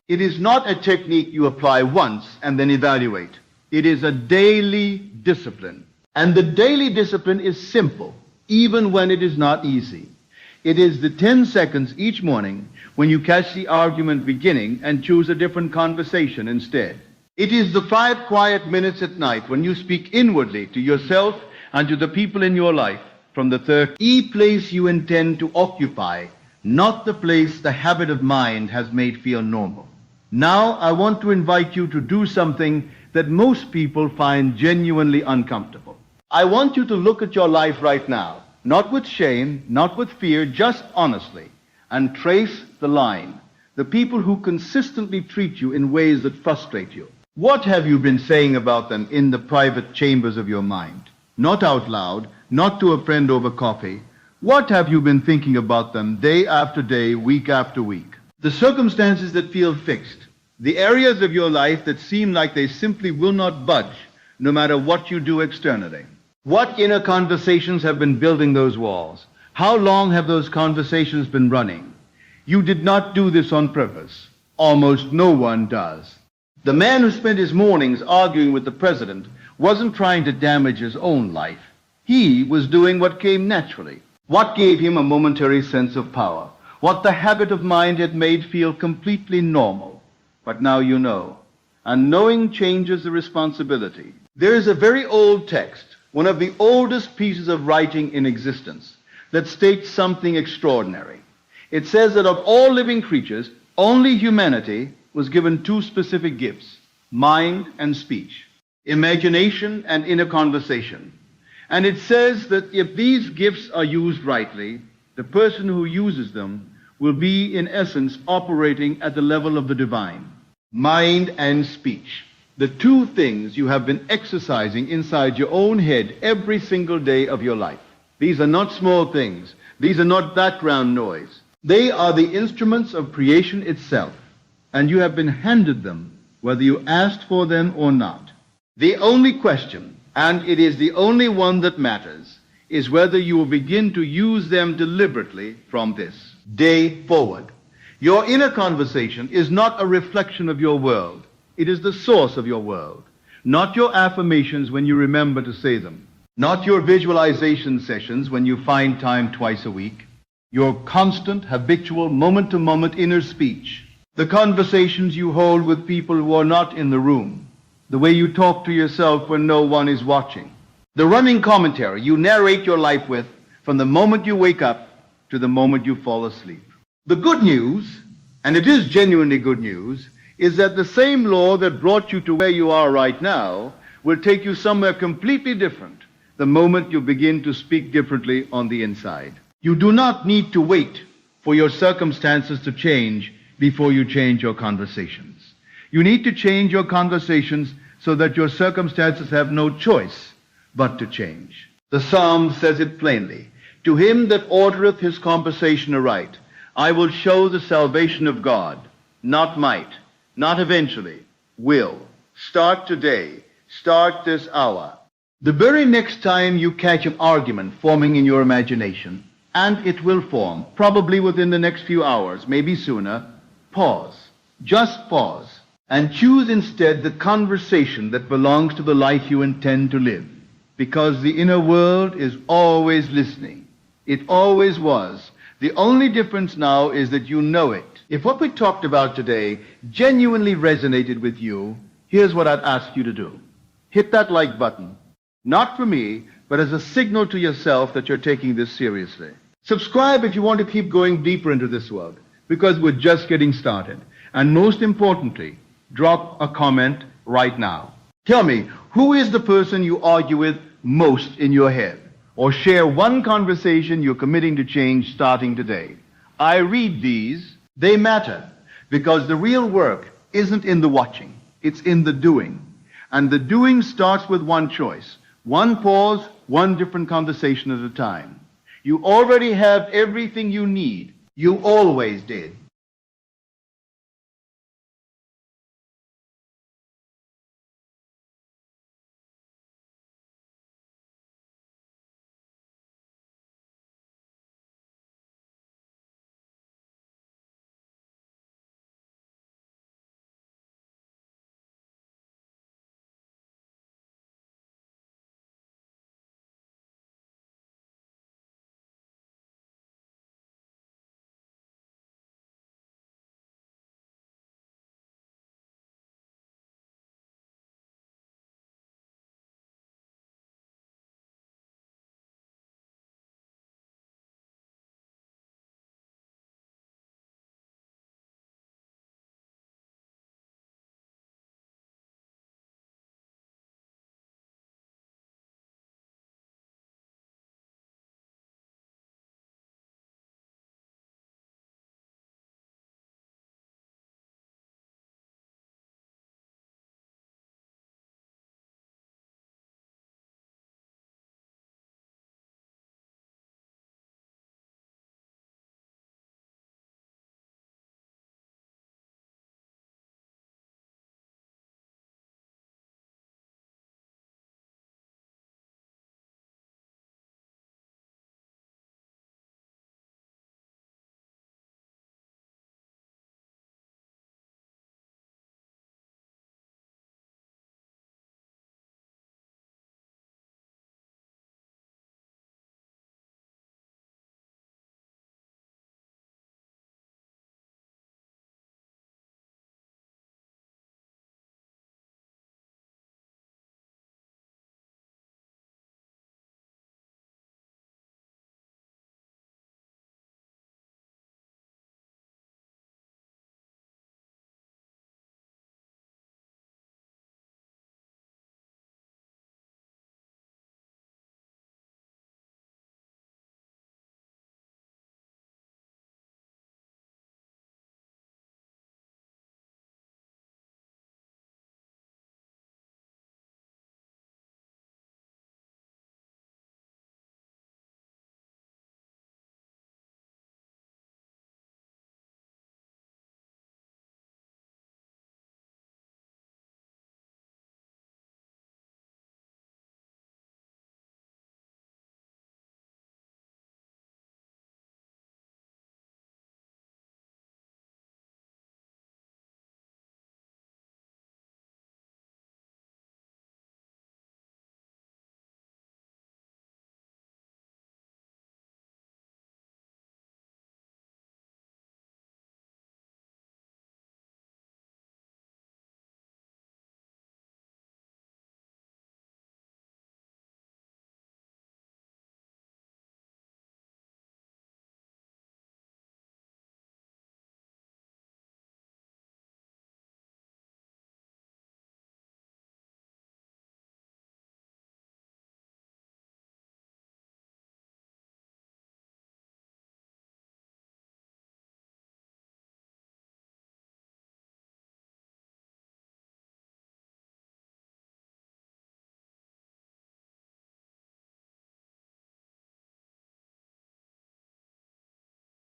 It is not a technique you apply once and then evaluate. It is a daily discipline. And the daily discipline is simple, even when it is not easy. It is the 10 seconds each morning when you catch the argument beginning and choose a different conversation instead. It is the 5 quiet minutes at night when you speak inwardly to yourself and to the people in your life from the 30 place you intend to occupy, not the place the habit of mind has made feel normal. Now I want to invite you to do something that most people find genuinely uncomfortable. I want you to look at your life right now, not with shame, not with fear, just honestly, and trace the line, the people who consistently treat you in ways that frustrate you. What have you been saying about them in the private chambers of your mind? Not out loud, not to a friend over coffee. What have you been thinking about them day after day, week after week? The circumstances that feel fixed, the areas of your life that seem like they simply will not budge, no matter what you do externally. What inner conversations have been building those walls? How long have those conversations been running? You did not do this on purpose. Almost no one does. The man who spent his mornings arguing with the president wasn't trying to damage his own life. He was doing what came naturally, what gave him a momentary sense of power, what the habit of mind had made feel completely normal. But now you know, and knowing changes the responsibility. There is a very old text, one of the oldest pieces of writing in existence, that states something extraordinary. It says that of all living creatures, only humanity was given 2 specific gifts, mind and speech, imagination and inner conversation. And it says that if these gifts are used rightly, the person who uses them will be, in essence, operating at the level of the divine. Mind and speech. The two things you have been exercising inside your own head every single day of your life. These are not small things. These are not background noise. They are the instruments of creation itself, and you have been handed them, whether you asked for them or not. The only question, and it is the only one that matters, is whether you will begin to use them deliberately from this day forward. Your inner conversation is not a reflection of your world. It is the source of your world, not your affirmations when you remember to say them, not your visualization sessions when you find time twice a week, your constant, habitual, moment-to-moment inner speech, the conversations you hold with people who are not in the room, the way you talk to yourself when no one is watching, the running commentary you narrate your life with from the moment you wake up to the moment you fall asleep. The good news, and it is genuinely good news, is that the same law that brought you to where you are right now will take you somewhere completely different the moment you begin to speak differently on the inside. You do not need to wait for your circumstances to change before you change your conversations. You need to change your conversations so that your circumstances have no choice but to change. The Psalm says it plainly. To him that ordereth his conversation aright, I will show the salvation of God, not might, not eventually, will. Start today. Start this hour. The very next time you catch an argument forming in your imagination, and it will form, probably within the next few hours, maybe sooner, pause. Just pause. And choose instead the conversation that belongs to the life you intend to live. Because the inner world is always listening. It always was. The only difference now is that you know it. If what we talked about today genuinely resonated with you, here's what I'd ask you to do. Hit that like button. Not for me, but as a signal to yourself that you're taking this seriously. Subscribe if you want to keep going deeper into this world, because we're just getting started. And most importantly, drop a comment right now. Tell me, who is the person you argue with most in your head? Or share one conversation you're committing to change starting today. I read these. They matter because the real work isn't in the watching. It's in the doing. And the doing starts with one choice. One pause, one different conversation at a time. You already have everything you need. You always did.